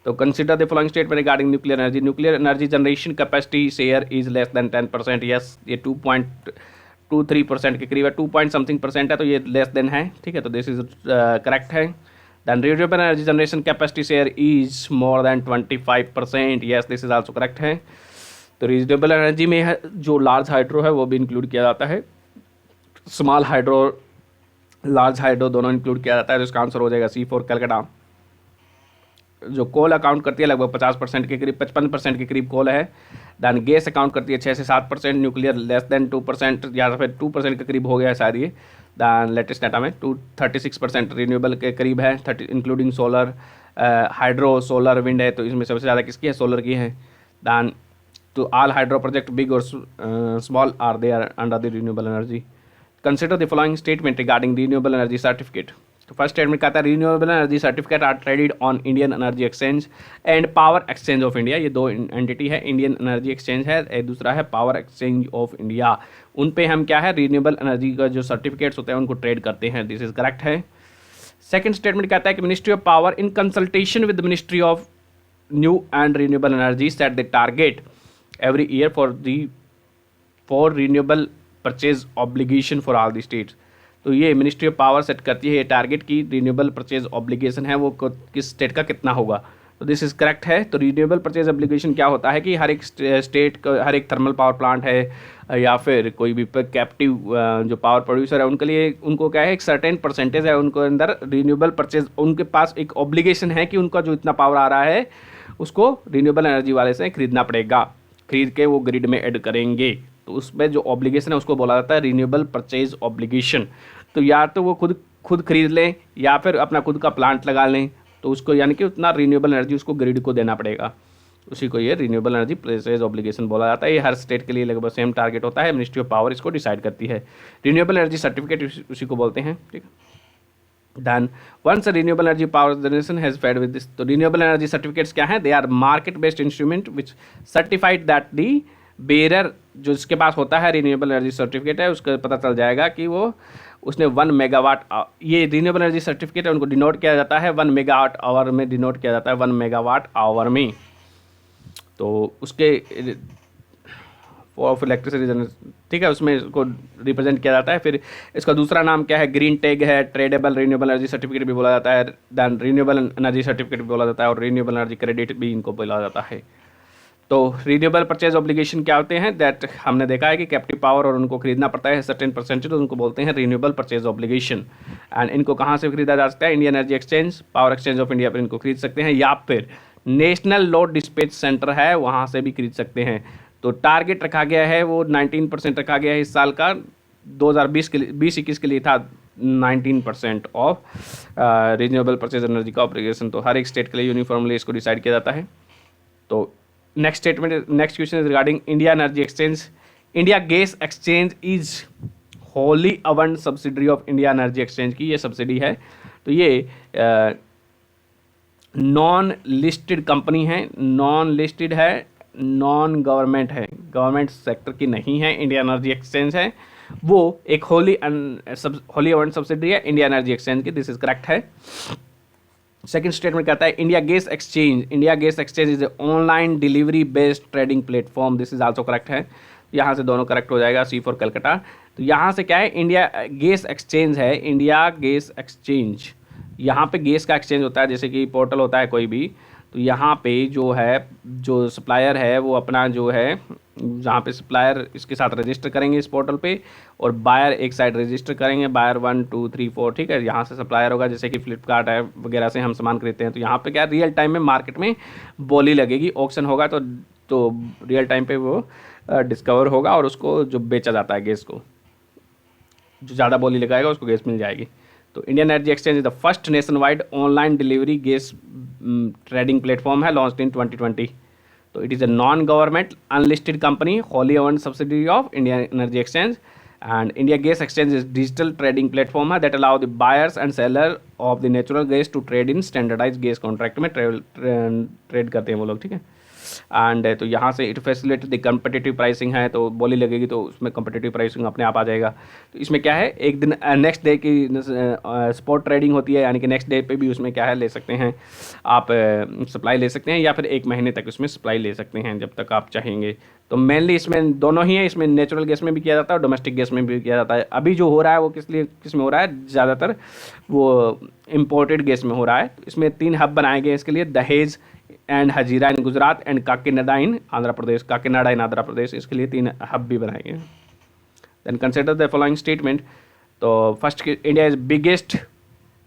तो consider the following statement regarding nuclear energy, nuclear energy generation capacity share is less than 10%, yes ये 2.23% के करीब है, 2 पॉइंट समथिंग परसेंट है, तो ये लेस देन है, ठीक है, तो दिस इज करेक्ट है। Then renewable energy generation capacity share is more than 25%, yes this is also correct है। तो रिन्यूएबल एनर्जी में जो लार्ज हाइड्रो है वो भी इंक्लूड किया जाता है, स्मॉल हाइड्रो लार्ज हाइड्रो दोनों इंक्लूड किया जाता है, तो इसका आंसर हो जाएगा C फॉर कलकत्ता। जो कोल अकाउंट करती है लगभग 50% के करीब, 55% के करीब कोल है। दैन गैस अकाउंट करती है 6 से 7%, न्यूक्लियर लेस देन 2% या फिर 2% के करीब हो गया है शायद ये। दैन लेटेस्ट डाटा में 36% रिन्यूएबल के करीब है, 30 including solar, hydro, solar, wind है, तो इसमें सबसे ज़्यादा किसकी है, सोलर की है। दैन तो ऑल हाइड्रो प्रोजेक्ट बिग और small are they are under the renewable energy. Consider the following statement regarding renewable energy certificate. तो फर्स्ट स्टेटमेंट कहता है renewable energy certificate are traded on Indian energy exchange and power exchange of India, ये दो एंटिटी है, इंडियन एनर्जी एक्सचेंज है, एक दूसरा है पावर एक्सचेंज ऑफ इंडिया। उन पे हम क्या है रिन्यूएबल एनर्जी का जो सर्टिफिकेट्स होते हैं उनको ट्रेड करते हैं, दिस इज करेक्ट है। सेकंड स्टेटमेंट कहता है कि ministry of power in consultation with ministry of new and renewable energy set the target every year for renewable purchase obligation for all the states। तो ये मिनिस्ट्री ऑफ पावर सेट करती है ये टारगेट की रिन्यूएबल परचेज ऑब्लिगेशन है वो किस स्टेट का कितना होगा, तो दिस इज करेक्ट है। तो रिन्यूएबल परचेज ऑब्लिगेशन क्या होता है कि हर एक स्टेट का हर एक थर्मल पावर प्लांट है या फिर कोई भी कैप्टिव जो पावर प्रोड्यूसर है उनके लिए उनको क्या है एक सर्टेन परसेंटेज है उनको अंदर रिन्यूएबल परचेज, उनके पास एक ऑब्लिगेशन है कि उनका जो इतना पावर आ रहा है उसको रिन्यूएबल एनर्जी वाले से खरीदना पड़ेगा, खरीद के वो ग्रिड में ऐड करेंगे। तो उसमें जो ऑब्लिगेशन है उसको बोला जाता है रिन्यूएबल परचेज ऑब्लिगेशन। तो या तो वो खुद खरीद लें या फिर अपना खुद का प्लांट लगा लें, तो उसको यानी कि उतना रिन्यूएबल एनर्जी उसको ग्रिड को देना पड़ेगा, उसी को ये रिन्यूएबल एनर्जी परचेज ऑब्लिगेशन बोला जाता है। ये हर स्टेट के लिए लगभग सेम टारगेट होता है, मिनिस्ट्री ऑफ पावर इसको डिसाइड करती है। रिन्यूएबल एनर्जी सर्टिफिकेट उसी को बोलते हैं, ठीक है। Then once a renewable energy power generation has fed with this, तो renewable energy certificates क्या हैं, they are market based instrument which certified that the bearer जो इसके पास होता है renewable energy certificate है उसका पता चल जाएगा कि वो उसने 1 मेगावाट, ये renewable energy certificate है उनको डिनोट किया जाता है 1 मेगावाट आवर में, डिनोट किया जाता है 1 मेगावाट आवर में। तो उसके ऑफ इलेक्ट्रिसिटी, ठीक है, उसमें इसको रिप्रेजेंट किया जाता है। फिर इसका दूसरा नाम क्या है, ग्रीन टैग है, ट्रेडेबल रिन्यूएबल एनर्जी सर्टिफिकेट भी बोला जाता है, दैन रिन्यूएबल एनर्जी सर्टिफिकेट भी बोला जाता है और रिन्यूएबल एनर्जी क्रेडिट भी इनको बोला जाता है। तो रिन्यूएबल परचेज ऑब्लिगेशन क्या होते हैं, दैट हमने देखा है कि कैप्टिव पावर और उनको खरीदना पड़ता है सर्टेन परसेंटेज, तो उनको बोलते हैं रिन्यूएबल परचेज ऑब्लिगेशन। एंड इनको कहाँ से खरीदा जा सकता है, Indian energy exchange, power exchange of India पर इनको खरीद सकते हैं या फिर नेशनल लोड डिस्पैच सेंटर है वहाँ से भी खरीद सकते हैं। तो टारगेट रखा गया है वो 19% रखा गया है इस साल का, 2020 के लिए 20-21 के लिए था 19% ऑफ रीजनेबल परचेज एनर्जी का ऑब्लिगेशन। तो हर एक स्टेट के लिए यूनिफॉर्मली इसको डिसाइड किया जाता है। तो next question is regarding India energy exchange. India gas exchange is wholly owned subsidiary of India energy exchange की ये सब्सिडी है। तो ये नॉन लिस्टेड कंपनी है, नॉन लिस्टेड है, नॉन गवर्नमेंट है, गवर्नमेंट सेक्टर की नहीं है। इंडिया एनर्जी एक्सचेंज है वो एक होली अवन सब्सिडरी है इंडिया एनर्जी एक्सचेंज की। दिस इज करेक्ट है। सेकंड स्टेटमेंट कहता है India gas exchange, India gas exchange is a online delivery based trading platform. This is also correct है। यहाँ से दोनों करेक्ट हो जाएगा, सी फॉर कलकत्ता। तो यहाँ से क्या है, इंडिया गैस एक्सचेंज है, इंडिया गैस एक्सचेंज। यहाँ पे गैस का एक्सचेंज होता है, जैसे कि पोर्टल होता है कोई भी, तो यहाँ पे जो है जो सप्लायर है वो अपना जो है जहाँ पे सप्लायर इसके साथ रजिस्टर करेंगे इस पोर्टल पे, और बायर एक साइड रजिस्टर करेंगे, बायर 1 2 3 4, ठीक है। यहाँ से सप्लायर होगा, जैसे कि फ्लिपकार्ट है वगैरह से हम सामान खरीदते हैं। तो यहाँ पे क्या रियल टाइम में मार्केट में बोली लगेगी, ऑक्शन होगा, तो रियल टाइम पे वो डिस्कवर होगा और उसको जो बेचा जाता है गैस को, जो ज़्यादा बोली लगाएगा उसको गैस मिल जाएगी। तो Indian energy exchange is the first nation wide online delivery gas trading platform है, लॉन्च्ड इन 2020। तो it is a non government unlisted company wholly owned subsidiary of Indian energy exchange, and India gas exchange is digital trading platform है that allow the buyers and seller of the natural gas to trade in standardise gas contract में ट्रेड करते हैं वो लोग, ठीक है। एंड तो यहाँ से it facilitate the competitive pricing है, तो बोली लगेगी तो उसमें कम्पिटिटिव प्राइसिंग अपने आप आ जाएगा। तो इसमें क्या है, एक दिन नेक्स्ट डे की स्पॉट ट्रेडिंग होती है, यानी कि नेक्स्ट डे पे भी उसमें क्या है ले सकते हैं आप सप्लाई ले सकते हैं, या फिर एक महीने तक उसमें सप्लाई ले सकते हैं जब तक आप चाहेंगे। तो मेनली इसमें दोनों ही है, इसमें नेचुरल गैस में भी किया जाता है और डोमेस्टिक गैस में भी किया जाता है। अभी जो हो रहा है वो किस में हो रहा है, ज़्यादातर वो इम्पोर्टेड गैस में हो रहा है। तो इसमें 3 हब बनाए गए इसके लिए, Dahej and Hazira in Gujarat and Kakinada in Andhra Pradesh, इसके लिए 3 हब भी बनाए गए। Then consider the following statement. तो first, India is biggest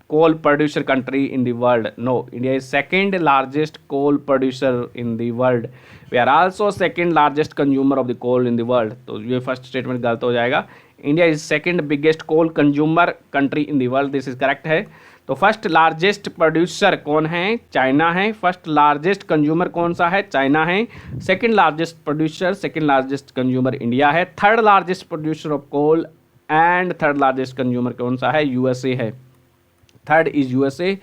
coal producer country in the world. No, India is second largest coal producer in the world. We are also second largest consumer of the coal in the world. तो ये फर्स्ट स्टेटमेंट गलत हो जाएगा। India is second biggest coal consumer country in the world, this is correct है। तो फर्स्ट लार्जेस्ट प्रोड्यूसर कौन है, चाइना है। फर्स्ट लार्जेस्ट कंज्यूमर कौन सा है, चाइना है। Second largest producer, second largest consumer India है। Third largest producer of coal and third largest consumer कौन सा है, यूएसए है। Third is USA,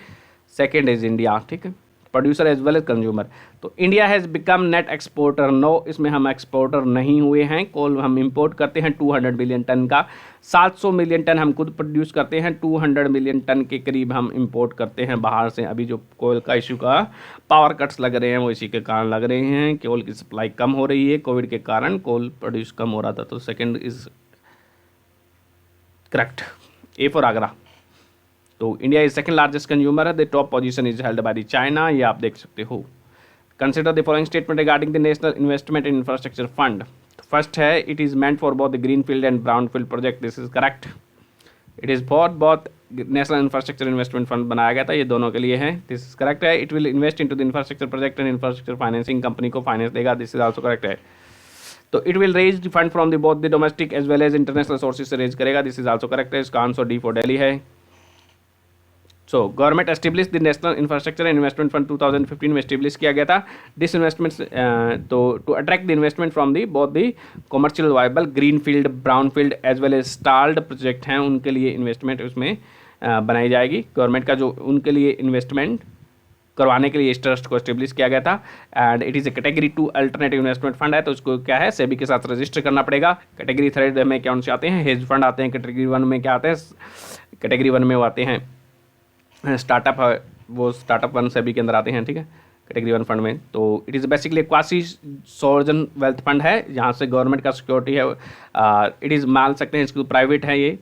second is India, ठीक है, producer as well as consumer. तो India has become net exporter. No, इसमें हम एक्सपोर्टर नहीं हुए हैं। कोल हम इंपोर्ट करते हैं 200 मिलियन टन का, 700 मिलियन टन हम खुद प्रोड्यूस करते हैं, 200 मिलियन टन के करीब हम इंपोर्ट करते हैं बाहर से। अभी जो कोल का इशू का पावर कट्स लग रहे हैं वो इसी के कारण लग रहे हैं, कोल की सप्लाई कम हो रही है, कोविड के कारण कोल प्रोड्यूस कम हो रहा था। तो second is correct, a for Agra. तो India is second largest consumer है, the top position is held by the China, ये आप देख सकते हो। Consider the following statement regarding the national investment in infrastructure fund. First है, it is meant for both the green field and brown field project, this is correct. It is both national infrastructure investment fund बनाया गया था, ये दोनों के लिए है, दिस इज करेक्ट है। It will invest in to the infrastructure project and infrastructure financing company को फाइनेंस देगा, दिस इज ऑल्सो करेक्ट है। तो it will raise the fund from the both the domestic as well as international sources से रेज करेगा, दिस इज ऑल्सो करेक्ट है। इसका आंसर डी फॉर दिल्ली है। So government establish the national infrastructure and investment fund 2015 में एस्टेब्लिश किया गया था। दिस इन्वेस्टमेंट तो to attract the investment from the both the commercial viable green field brown field as well as stalled project हैं, उनके लिए इन्वेस्टमेंट उसमें बनाई जाएगी। गवर्नमेंट का जो उनके लिए इन्वेस्टमेंट करवाने के लिए इस ट्रस्ट को एस्टेब्लिश किया गया था। And it is A category 2 alternative investment fund है, तो उसको क्या है, सेबी के साथ रजिस्टर करना पड़ेगा। कैटेगरी 3 में कौन से आते हैं, हेज फंड आते हैं। कैटेगरी 1 में क्या आते हैं, कैटेगरी 1 में वो आते हैं स्टार्टअप है, वो स्टार्टअप 1 सेबी के अंदर आते हैं, ठीक है, कैटेगरी 1 फंड में। तो it is basically quasi sovereign wealth fund है, जहाँ से गवर्नमेंट का सिक्योरिटी है। इट इज़ मान सकते हैं इसको प्राइवेट है, ये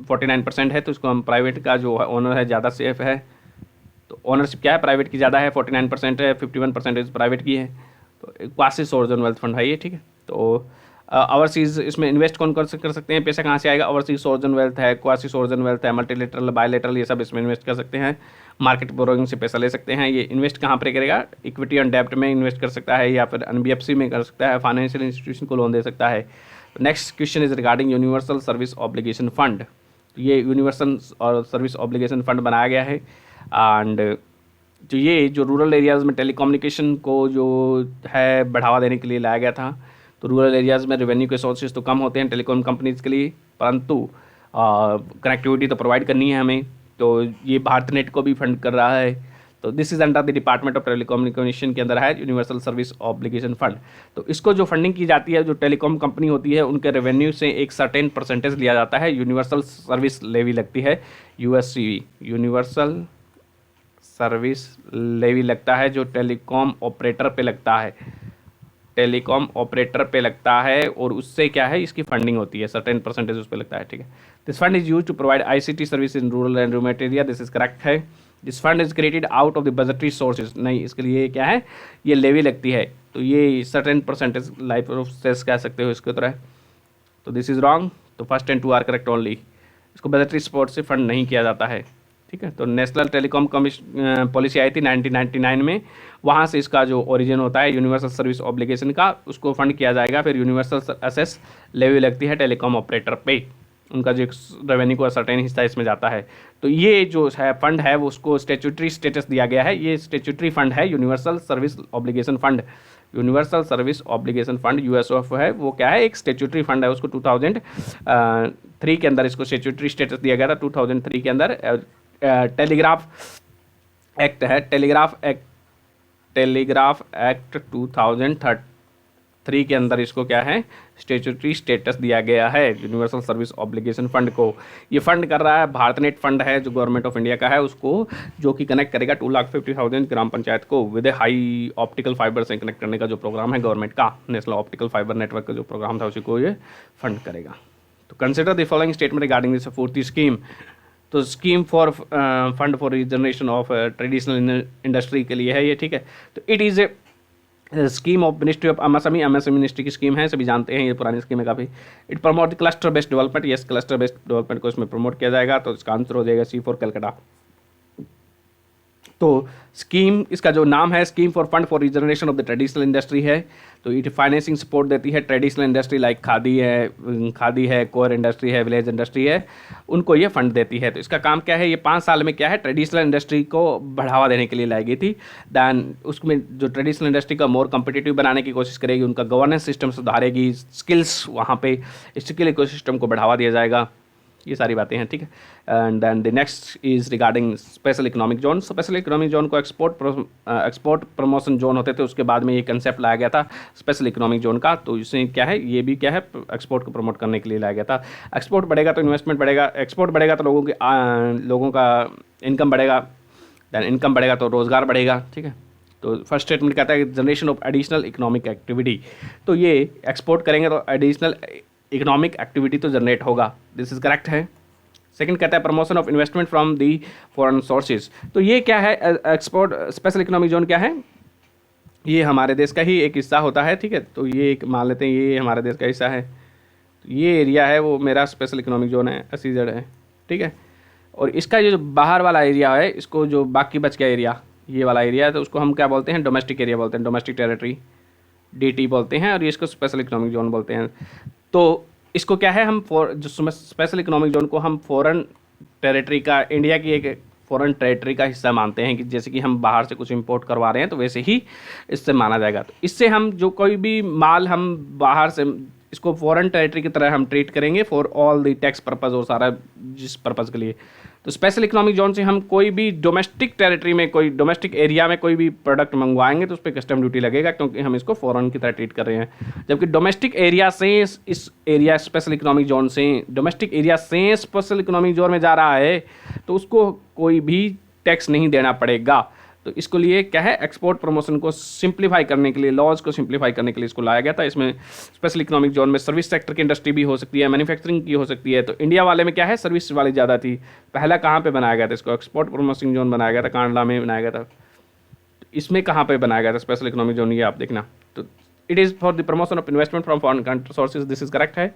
49% है, तो इसको हम प्राइवेट का जो ओनर है ज़्यादा सेफ है। तो ओनरशिप क्या है, प्राइवेट की ज़्यादा है, 49% है, 51% प्राइवेट की है। तो क्वासी सोवरेन वेल्थ फंड है ये, ठीक है। तो ओवरसीज़ इसमें इन्वेस्ट कौन कर सकते हैं, पैसा कहाँ से आएगा, ओवरसीज सोवरेन वेल्थ है, क्वासी सोवरेन वेल्थ है, मल्टीलेटरल बायलेटरल, ये सब इसमें इन्वेस्ट कर सकते हैं। मार्केट बोरोइंग से पैसा ले सकते हैं। ये इन्वेस्ट कहाँ पर करेगा, इक्विटी एंड डेब्ट में इन्वेस्ट कर सकता है, या फिर NBFC में कर सकता है, फाइनेंशियल इंस्टीट्यूशन को लोन दे सकता है। Next question is regarding universal service obligation fund. तो ये यूनिवर्सल और सर्विस ऑब्लिगेशन फंड बनाया गया है। एंड तो ये जो रूरल एरियाज़ में टेलीकम्युनिकेशन को जो है बढ़ावा देने के लिए लाया गया था। तो रूरल एरियाज़ में रेवेन्यू के सोर्सेज तो कम होते हैं टेलीकॉम कंपनीज के लिए, परंतु कनेक्टिविटी तो प्रोवाइड करनी है हमें, तो ये भारत नेट को भी फंड कर रहा है। तो this is under the department of telecommunication के अंदर है यूनिवर्सल सर्विस ऑब्लिगेशन फंड। तो इसको जो फंडिंग की जाती है, जो टेलीकॉम कंपनी होती है उनके रेवेन्यू से एक सर्टेन परसेंटेज लिया जाता है, यूनिवर्सल सर्विस लेवी लगती है, यूएससीवी, यूनिवर्सल सर्विस लेवी लगता है, जो टेलीकॉम ऑपरेटर पे लगता है, टेलीकॉम ऑपरेटर पे लगता है, और उससे क्या है इसकी फंडिंग होती है, सर्टेन परसेंटेज उस पर लगता है, ठीक है। This fund is use to provide ICT service in rural and remote area, this is correct है। This fund is created out of the budgetary sources, नहीं इसके लिए क्या है, ये लेवी लगती है, तो ये certain percentage life of cess कह सकते हो इसके तरह। तो दिस इज रॉन्ग, तो first and two are correct only, इसको बजटरी सपोर्ट से फंड नहीं किया जाता है, ठीक है। तो नेशनल टेलीकॉम कमीशन पॉलिसी आई थी 1999 में, वहाँ से इसका जो ओरिजिन होता है यूनिवर्सल सर्विस ऑब्लिगेशन का, उसको फंड किया जाएगा, फिर यूनिवर्सल असेस लेवी लगती है टेलीकॉम ऑपरेटर पे, उनका जो रेवेन्यू का सर्टेन हिस्सा इसमें जाता है। तो ये जो है फंड है वो उसको स्टेचुटरी स्टेटस दिया गया है, ये स्टेचुटरी फंड है universal service obligation fund, universal service obligation fund USOF है, वो क्या है एक स्टेचुटरी फंड है, उसको 2003 के अंदर इसको स्टेचुटरी स्टेटस दिया गया था। 2003 के अंदर टेलीग्राफ एक्ट है, टेलीग्राफ एक्ट 2003 के अंदर इसको क्या है स्टेचुटरी स्टेटस दिया गया है यूनिवर्सल सर्विस ऑब्लिगेशन फंड को। ये फंड कर रहा है भारत नेट फंड है जो गवर्नमेंट ऑफ इंडिया का है, उसको जो कि कनेक्ट करेगा 2,50,000 ग्राम पंचायत को विद हाई ऑप्टिकल फाइबर से कनेक्ट करने का जो प्रोग्राम है गवर्नमेंट का, नेशनल ऑप्टिकल फाइबर नेटवर्क का जो प्रोग्राम था उसी को ये फंड करेगा। तो consider the following statement regarding this fourth scheme. तो scheme for fund for regeneration of traditional industry के लिए है ये, ठीक है। तो it is a scheme of ministry of MSME ministry की स्कीम है, सभी जानते हैं ये पुरानी स्कीम है काफ़ी। It promote cluster based development, yes cluster based development को इसमें प्रमोट किया जाएगा, तो इसका आंसर हो जाएगा सी फॉर कलकत्ता। तो स्कीम इसका जो नाम है scheme for fund for regeneration of the traditional industry है, तो इट फाइनेंसिंग सपोर्ट देती है ट्रेडिशनल इंडस्ट्री लाइक खादी है, कोर इंडस्ट्री है, विलेज इंडस्ट्री है, उनको ये फंड देती है। तो इसका काम क्या है, ये 5 साल में क्या है ट्रेडिशनल इंडस्ट्री को बढ़ावा देने के लिए लाई गई थी। दैन उसमें जो ट्रेडिशनल इंडस्ट्री का मोर कम्पिटिटिव बनाने की कोशिश करेगी, उनका गवर्नेंस सिस्टम सुधारेगी, स्किल्स वहाँ पे स्किल इकोसिस्टम को बढ़ावा दिया जाएगा, ये सारी बातें हैं, ठीक है। And then the next is regarding special economic zone. Special economic zone को एक्सपोर्ट प्रमोशन जोन होते थे, उसके बाद में ये कंसेप्ट लाया गया था स्पेशल इकोनॉमिक जोन का। तो इसमें क्या है, ये भी क्या है एक्सपोर्ट को प्रमोट करने के लिए लाया गया था। एक्सपोर्ट बढ़ेगा तो इन्वेस्टमेंट बढ़ेगा, एक्सपोर्ट बढ़ेगा तो लोगों का इनकम बढ़ेगा, दैन इनकम बढ़ेगा तो रोज़गार बढ़ेगा, ठीक है। तो फर्स्ट स्टेटमेंट कहता है generation of additional economic activity, तो ये एक्सपोर्ट करेंगे तो एडिशनल इकोनॉमिक एक्टिविटी तो जनरेट होगा, दिस इज करेक्ट है। सेकंड कहता है promotion of investment from the foreign sources, तो ये क्या है एक्सपोर्ट स्पेशल इकोनॉमिक जोन क्या है, ये हमारे देश का ही एक हिस्सा होता है, ठीक है। तो ये एक मान लेते हैं ये हमारे देश का हिस्सा है, तो ये एरिया है वो मेरा स्पेशल इकोनॉमिक जोन है, SEZ है, ठीक है। और इसका जो बाहर वाला एरिया है, इसको जो बाकी बच गया एरिया ये वाला एरिया है, तो उसको हम क्या बोलते हैं डोमेस्टिक एरिया बोलते हैं, डोमेस्टिक टेरिटरी DT बोलते हैं, और ये इसको स्पेशल इकोनॉमिक जोन बोलते हैं। तो इसको क्या है हम जो स्पेशल इकोनॉमिक जोन को हम फॉरेन टेरिटरी का, इंडिया की एक फॉरेन टेरिटरी का हिस्सा मानते हैं, कि जैसे कि हम बाहर से कुछ इंपोर्ट करवा रहे हैं तो वैसे ही इससे माना जाएगा। तो इससे हम जो कोई भी माल हम बाहर से इसको फॉरेन टेरिटरी की तरह हम ट्रीट करेंगे for all the tax purpose और सारा जिस पर्पज़ के लिए। तो स्पेशल इकोनॉमिक जोन से हम कोई भी डोमेस्टिक टेरिटरी में कोई डोमेस्टिक एरिया में कोई भी प्रोडक्ट मंगवाएंगे तो उस पर कस्टम ड्यूटी लगेगा, क्योंकि हम इसको फॉरेन की तरह ट्रीट कर रहे हैं। जबकि डोमेस्टिक एरिया से इस एरिया स्पेशल इकोनॉमिक जोन से डोमेस्टिक एरिया से स्पेशल इकोनॉमिक जोन में जा रहा है तो उसको कोई भी टैक्स नहीं देना पड़ेगा। तो इसको लिए क्या है एक्सपोर्ट प्रमोशन को सिंप्लीफाई करने के लिए, लॉज को सिंप्लीफाई करने के लिए इसको लाया गया था। इसमें स्पेशल इकोनॉमिक जोन में सर्विस सेक्टर की इंडस्ट्री भी हो सकती है, मैन्युफैक्चरिंग की हो सकती है। तो इंडिया वाले में क्या है सर्विस वाली ज़्यादा थी। पहला कहाँ पे बनाया गया था इसको, एक्सपोर्ट प्रमोशन जोन बनाया गया था, कांडला में बनाया गया था। तो इसमें कहाँ पर बनाया गया था स्पेशल इकोनॉमिक जोन, ये आप देखना। तो it is for the promotion of investment from foreign sources, this is correct है।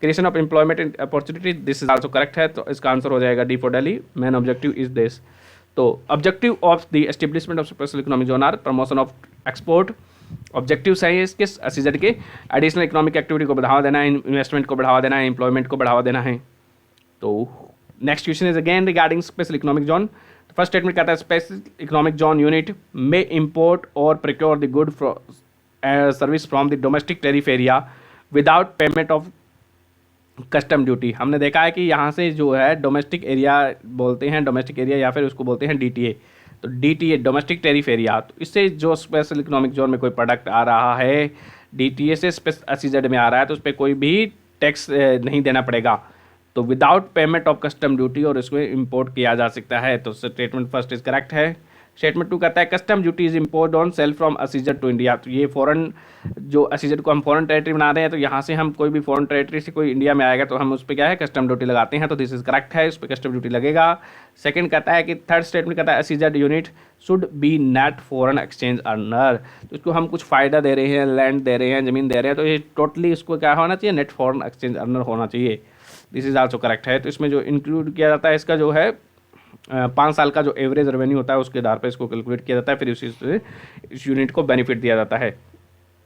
Creation of employment opportunity, this is also correct है। तो इसका आंसर हो जाएगा D for Delhi, main objective is this. तो objective of the establishment of special economic zone are promotion of export, objectives हैं इसके SEZ के, एडिशनल इकोनॉमिक एक्टिविटी को बढ़ावा देना है, इन्वेस्टमेंट को बढ़ावा देना है, एम्प्लॉयमेंट को बढ़ावा देना है। तो next question is again regarding special economic zone. First statement कहता है स्पेशल इकोनॉमिक जोन यूनिट मे इम्पोर्ट और procure the good service from the domestic tariff area without payment of custom duty. हमने देखा है कि यहाँ से जो है डोमेस्टिक एरिया बोलते हैं, डोमेस्टिक एरिया या फिर उसको बोलते हैं डीटीए। तो डीटीए डोमेस्टिक टेरिफ एरिया, तो इससे जो स्पेशल इकोनॉमिक जोन में कोई प्रोडक्ट आ रहा है डीटीए से SEZ में आ रहा है तो उस पर कोई भी टैक्स नहीं देना पड़ेगा, तो without payment of custom duty और इसमें इंपोर्ट किया जा सकता है। तो स्टेटमेंट फर्स्ट इज करेक्ट है। स्टेटमेंट 2 कहता है custom duty is import on sale from SEZ to India. तो ये फॉरेन जो SEZ को हम फॉरेन टेरिटरी बना रहे हैं, तो यहाँ से हम कोई भी फॉरेन टेरिटरी से कोई इंडिया में आएगा तो हम उस पर क्या है कस्टम ड्यूटी लगाते हैं, तो दिस इज करेक्ट है, उस पर कस्टम ड्यूटी लगेगा। सेकंड कहता है कि थर्ड स्टेटमेंट कहता है SEZ unit should be net foreign exchange earner. तो इसको हम कुछ फ़ायदा दे रहे हैं, लैंड दे रहे हैं, ज़मीन दे रहे हैं, तो ये टोटली इसको क्या होना चाहिए, नेट फॉरेन एक्सचेंज अर्नर होना चाहिए। दिस इज आल्सो करेक्ट है। तो इसमें जो इंक्लूड किया जाता है इसका जो है 5 साल का जो एवरेज रेवेन्यू होता है उसके आधार पर इसको कैलकुलेट किया जाता है, फिर उसी से इस यूनिट को बेनिफिट दिया जाता है।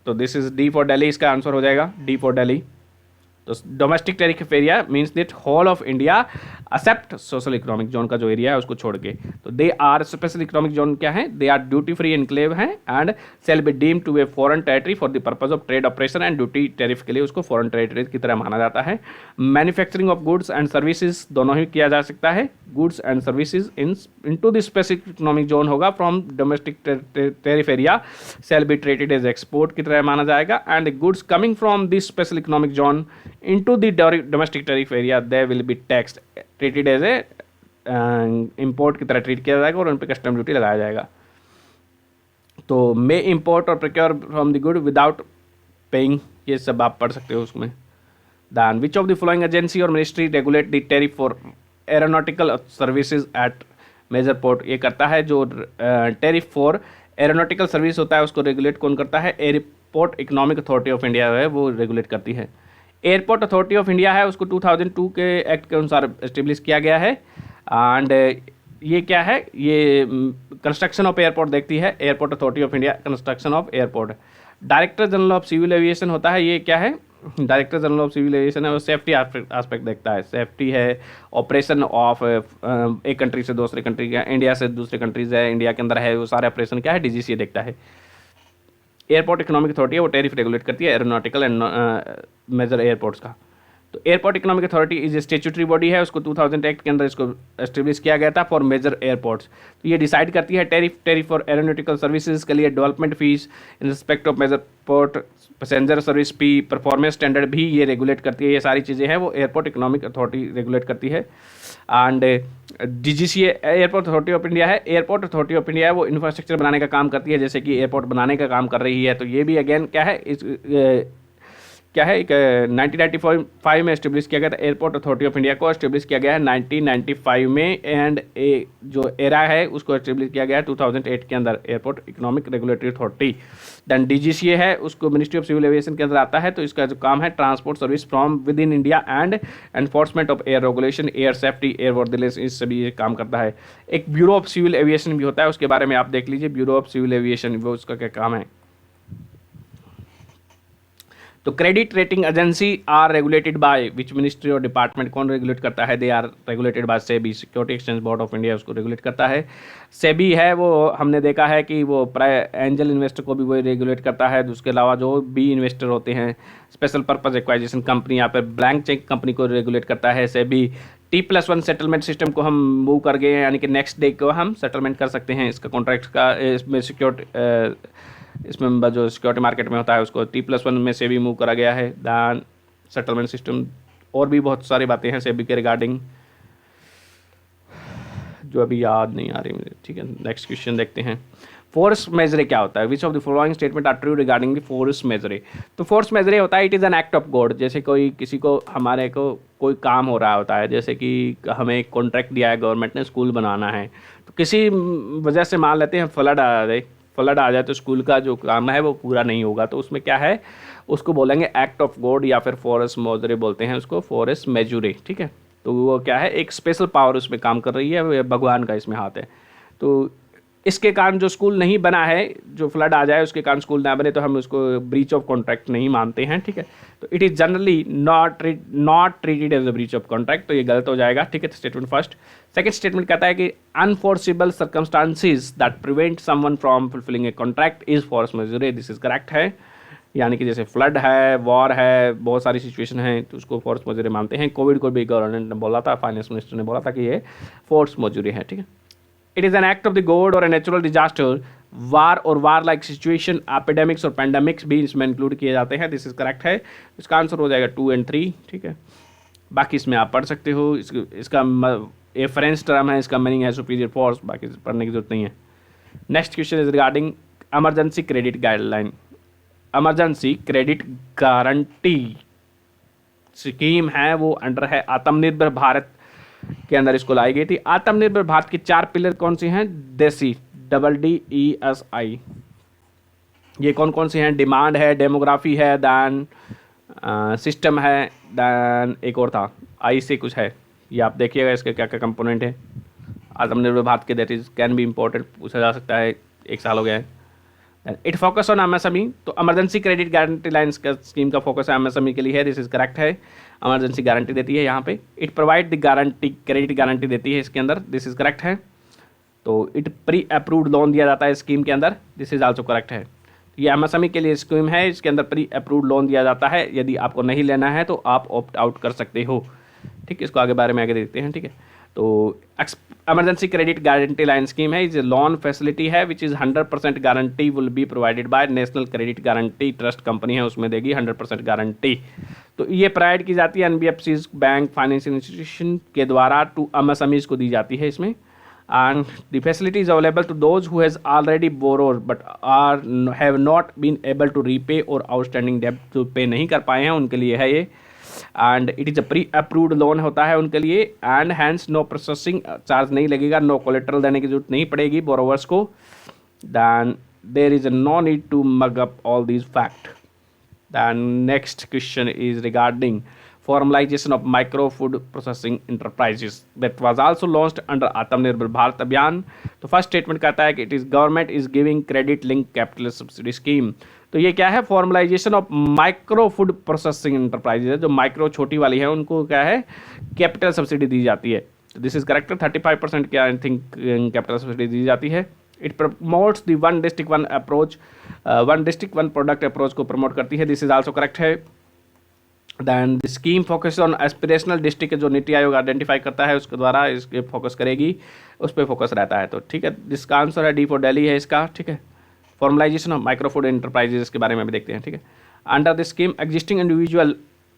तो this is D for Delhi, इसका आंसर हो जाएगा डी फॉर दिल्ली। तो domestic tariff area means that whole of India except social economic zone का जो एरिया है उसको छोड़ के। तो they are special economic zone क्या है, they are duty free enclave हैं and shall be deem to a foreign territory for the purpose of trade operation and duty tariff के लिए उसको फॉरेन टेरिटरी की तरह माना जाता है। Manufacturing of goods and services दोनों ही किया जा सकता है। Goods and services into the specific economic zone होगा from domestic tariff area sale be treated as export की तरह माना जाएगा, and the goods coming from this special economic zone into the domestic tariff area they will be taxed treated as a import की तरह ट्रीट किया जाएगा और उन पर कस्टम ड्यूटी लगाया जाएगा। तो मे इम्पोर्ट और procure from the good without paying, ये सब आप पढ़ सकते हो उसमें। Then which of the following agency और ministry regulate the tariff for aeronautical services at major port. ये करता है जो टेरिफ फॉर एरोनॉटिकल सर्विस होता है उसको रेगुलेट कौन करता है, airport economic authority of India है वो रेगुलेट करती है। एयरपोर्ट अथॉरिटी ऑफ इंडिया है उसको 2002 के एक्ट के अनुसार एस्टेब्लिश किया गया है। एंड ये क्या है, ये कंस्ट्रक्शन ऑफ एयरपोर्ट देखती है, airport authority of India construction of airport. Director general of civil aviation होता है, ये क्या है, director general of civil aviation है, वो सेफ्टी एस्पेक्ट देखता है। सेफ्टी है, ऑपरेशन ऑफ एक कंट्री से दूसरे कंट्री का, इंडिया से दूसरे कंट्रीज है, इंडिया के अंदर है, वो सारे ऑपरेशन क्या है DGCA देखता है। एयरपोर्ट इकोनॉमिक अथॉरिटी है वो टेरिफ रेगुलेट करती है एरोनॉटिकल एंड मेजर एयरपोर्ट्स का। तो airport economic authority is statutory body है, उसको 2000 एक्ट के अंदर इसको एस्टेब्लिश किया गया था फॉर मेजर एयरपोर्ट्स। तो ये डिसाइड करती है टेरिफ फॉर एरोनॉटिकल सर्विसेज के लिए, development fees in respect of major port, passenger service fee, performance standard भी ये रेगुलेट करती है। ये सारी चीज़ें हैं वो एयरपोर्ट इकोनॉमिक अथॉरिटी रेगुलेट करती है। And DGCA airport authority of India है, एयरपोर्ट अथॉरिटी ऑफ इंडिया है वो इंफ्रास्ट्रक्चर बनाने का काम करती है, जैसे कि एयरपोर्ट बनाने का काम कर रही है। तो ये भी अगेन क्या है, क्या है, एक 1995 में एस्टेब्लिश किया गया था। एयरपोर्ट अथॉरिटी ऑफ इंडिया को एस्टेब्लिश किया गया है 1995 में, एंड जो एरा है उसको एस्टेब्लिश किया गया है 2008 के अंदर, airport economic regulatory authority. Then DGCA है उसको मिनिस्ट्री ऑफ सिविल एविएशन के अंदर आता है, तो इसका जो काम है transport service from with in India and enforcement of air regulation, air safety, air worthiness, इस सभी ये काम करता है। एक ब्यूरो ऑफ सिविल एविएशन भी होता है, उसके बारे में आप देख लीजिए, ब्यूरो ऑफ सिविल एविएशन वो उसका क्या काम है। तो credit rating agency are regulated by which ministry और डिपार्टमेंट, कौन रेगुलेट करता है, they are regulated by SEBI, security exchange board of India उसको रेगुलेट करता है। सेबी है वो हमने देखा है कि वो एंजल इन्वेस्टर को भी वो रेगुलेट करता है। उसके अलावा जो भी इन्वेस्टर होते हैं, स्पेशल पर्पज एक्वाइजेशन कंपनी या फिर ब्लैंक चेक कंपनी को रेगुलेट करता है सेबी। T+1 सेटलमेंट सिस्टम को हम मूव कर गए हैं, यानी कि नेक्स्ट डे को हम सेटलमेंट कर सकते हैं इसका कॉन्ट्रैक्ट का, इसमें सिक्योरिटी, इसमें जो सिक्योरिटी मार्केट में होता है उसको T+1 में से भी मूव करा गया है। दैन सेटलमेंट सिस्टम, और भी बहुत सारी बातें हैं सेबी के रिगार्डिंग जो अभी याद नहीं आ रही मुझे। ठीक है, नेक्स्ट क्वेश्चन देखते हैं। फोर्स मेजरे क्या होता है, which of the following statement are true regarding the force majeure. तो फोर्स मेजरे होता है, it is an act of God. जैसे कोई किसी को, हमारे को कोई काम हो रहा होता है, जैसे कि हमें एक कॉन्ट्रैक्ट दिया है गवर्नमेंट ने, स्कूल बनाना है, तो किसी वजह से मान लेते हैं फ्लड आ जाए तो स्कूल का जो काम है वो पूरा नहीं होगा, तो उसमें क्या है, उसको बोलेंगे एक्ट ऑफ गॉड या फिर फोर्स मेजरे बोलते हैं उसको, फोर्स मेजरे। ठीक है, तो वो क्या है, एक स्पेशल पावर उसमें काम कर रही है, भगवान का इसमें हाथ है। तो इसके कारण जो स्कूल नहीं बना है, जो फ्लड आ जाए उसके कारण स्कूल ना बने, तो हम उसको ब्रीच ऑफ कॉन्ट्रैक्ट नहीं मानते हैं, ठीक है। तो it is generally not treated as a breach of contract, तो ये गलत हो जाएगा, ठीक है। Statement first. सेकंड स्टेटमेंट कहता है कि unforeseeable circumstances that prevent someone from fulfilling a contract is force majeure, this is correct है। यानी कि जैसे फ्लड है, वॉर है, बहुत सारी सिचुएशन है, तो उसको फोर्स मजूरी मानते हैं। कोविड को भी गवर्नमेंट ने बोला था, फाइनेंस मिनिस्टर ने बोला था कि ये फोर्स मजूरी है, ठीक है। It is an act of the God और ए नेचुरल डिजास्टर, वार और वार लाइक सिचुएशन, एपिडेमिक्स और पैंडेमिक्स भी इसमें इंक्लूड किए जाते हैं, दिस इज करेक्ट है। इसका आंसर हो जाएगा 2 और 3, ठीक है। बाकी इसमें आप पढ़ सकते हो, इसका ये फ्रेंच टर्म है, इसका मीनिंग है सुपीरियर फोर्स, बाकी पढ़ने की जरूरत नहीं है। Next question is regarding emergency credit guideline. Emergency credit guarantee scheme है, वो अंडर है आत्मनिर्भर भारत के अंदर इसको लाई गई थी। आत्मनिर्भर भारत की 4 पिलर कौन सी हैं? देसी, DESI। ये कौन कौन सी हैं? डिमांड है, डेमोग्राफी है, दैन सिस्टम है, दैन एक और था, आई से कुछ है। ये आप देखिएगा इसके क्या क्या कंपोनेंट है आत्मनिर्भर भारत के, that is can be important, पूछा जा सकता है, 1 साल हो गया है। इट फोकस ऑन MSME, तो इमरजेंसी क्रेडिट गारंटी लाइन्स का स्कीम का फोकस MSME के लिए है, दिस इज करेक्ट है। इमरजेंसी गारंटी देती है यहाँ पे। It provide the guarantee, credit guarantee देती है इसके अंदर, दिस इज करेक्ट है। तो इट प्री अप्रूव्ड लोन दिया जाता है स्कीम के अंदर, दिस इज आल्सो करेक्ट है। ये MSME के लिए स्कीम है, इसके अंदर प्री अप्रूव्ड लोन दिया जाता है। यदि आपको नहीं लेना है तो आप ऑप्ट आउट कर सकते हो, ठीक है। इसको आगे बारे में आगे देखते हैं, ठीक है। तो emergency credit guarantee line scheme है, इज लोन फैसिलिटी है which is 100% guarantee will be provided by national credit guarantee trust company है, उसमें देगी 100% गारंटी। तो ये प्रोवाइड की जाती है NBFCs, बैंक, फाइनेंशियल इंस्टीट्यूशन के द्वारा टू MSMEs को दी जाती है इसमें। And the facility is available to those who has already borrowed but have not been able to repay or outstanding डेब्ट जो पे नहीं कर पाए हैं उनके लिए है ये। And it is a pre approved loan होता है उनके लिए, and hence no processing charge नहीं लगेगा, नो कोलेट्रल देने की जरूरत नहीं पड़ेगी बोरोवर्स को। Then there is no need to mug up all these fact. Then next question is regarding formalization of micro food processing enterprises that was also launched under आत्मनिर्भर भारत अभियान। तो फर्स्ट स्टेटमेंट कहता है कि it is government is giving credit link capital subsidy scheme. तो ये क्या है? Formalisation of micro food processing enterprises है, जो माइक्रो छोटी वाली है उनको क्या है कैपिटल सब्सिडी दी जाती है। तो दिस इज करेक्ट, 35% की आई थिंक कैपिटल सब्सिडी दी जाती है। It promotes the one district one approach, one district one product approach को प्रमोट करती है, दिस इज आल्सो करेक्ट है। Then the scheme focus on aspirational district, जो नीति आयोग आइडेंटिफाई करता है उसके द्वारा इसके फोकस करेगी, उस पर फोकस रहता है। तो ठीक है, जिसका आंसर है D फॉर दिल्ली है इसका, ठीक है। Formalisation of micro food enterprises के बारे में भी देखते हैं, ठीक है। Under the scheme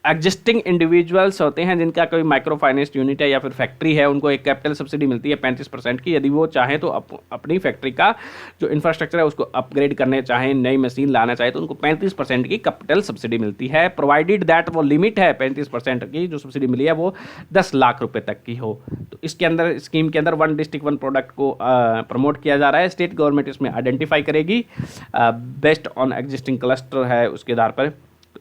existing individuals होते हैं जिनका कोई माइक्रो फाइनेंस यूनिट है या फिर फैक्ट्री है, उनको एक कैपिटल सब्सिडी मिलती है 35% की। यदि वो चाहें तो अपनी फैक्ट्री का जो इंफ्रास्ट्रक्चर है उसको अपग्रेड करने चाहें, नई मशीन लाना चाहे तो उनको 35% की कैपिटल सब्सिडी मिलती है, प्रोवाइडेड दैट वो लिमिट है 35% की जो सब्सिडी मिली है वो 10 लाख रुपये तक की हो। तो इसके अंदर स्कीम के अंदर वन डिस्ट्रिक्ट वन प्रोडक्ट को प्रमोट किया जा रहा है। स्टेट गवर्नमेंट इसमें आइडेंटिफाई करेगी बेस्ड ऑन एग्जिस्टिंग क्लस्टर है उसके आधार पर।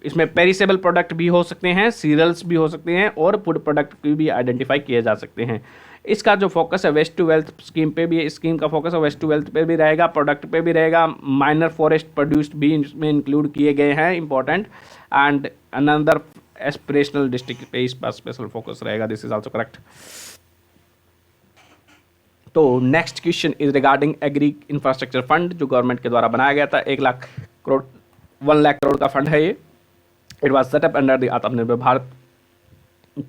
इसमें पेरिसेबल प्रोडक्ट भी हो सकते हैं, सीरियल्स भी हो सकते हैं और फूड प्रोडक्ट की भी आइडेंटिफाई किए जा सकते हैं। इसका जो फोकस है वेस्ट टू वेल्थ स्कीम पे भी, स्कीम का फोकस है वेस्ट टू वेल्थ पे भी रहेगा, प्रोडक्ट पे भी रहेगा, माइनर फॉरेस्ट प्रोड्यूस्ड भी इसमें इंक्लूड किए गए हैं important, and another aspirational district पे इस पर स्पेशल फोकस रहेगा, दिस इज आल्सो करेक्ट। तो next question is regarding agri infrastructure fund, जो गवर्नमेंट के द्वारा बनाया गया था। 1 लाख करोड़ 1 लाख करोड़ का फंड है ये। It was setup under the Aatmanirbhar Bharat.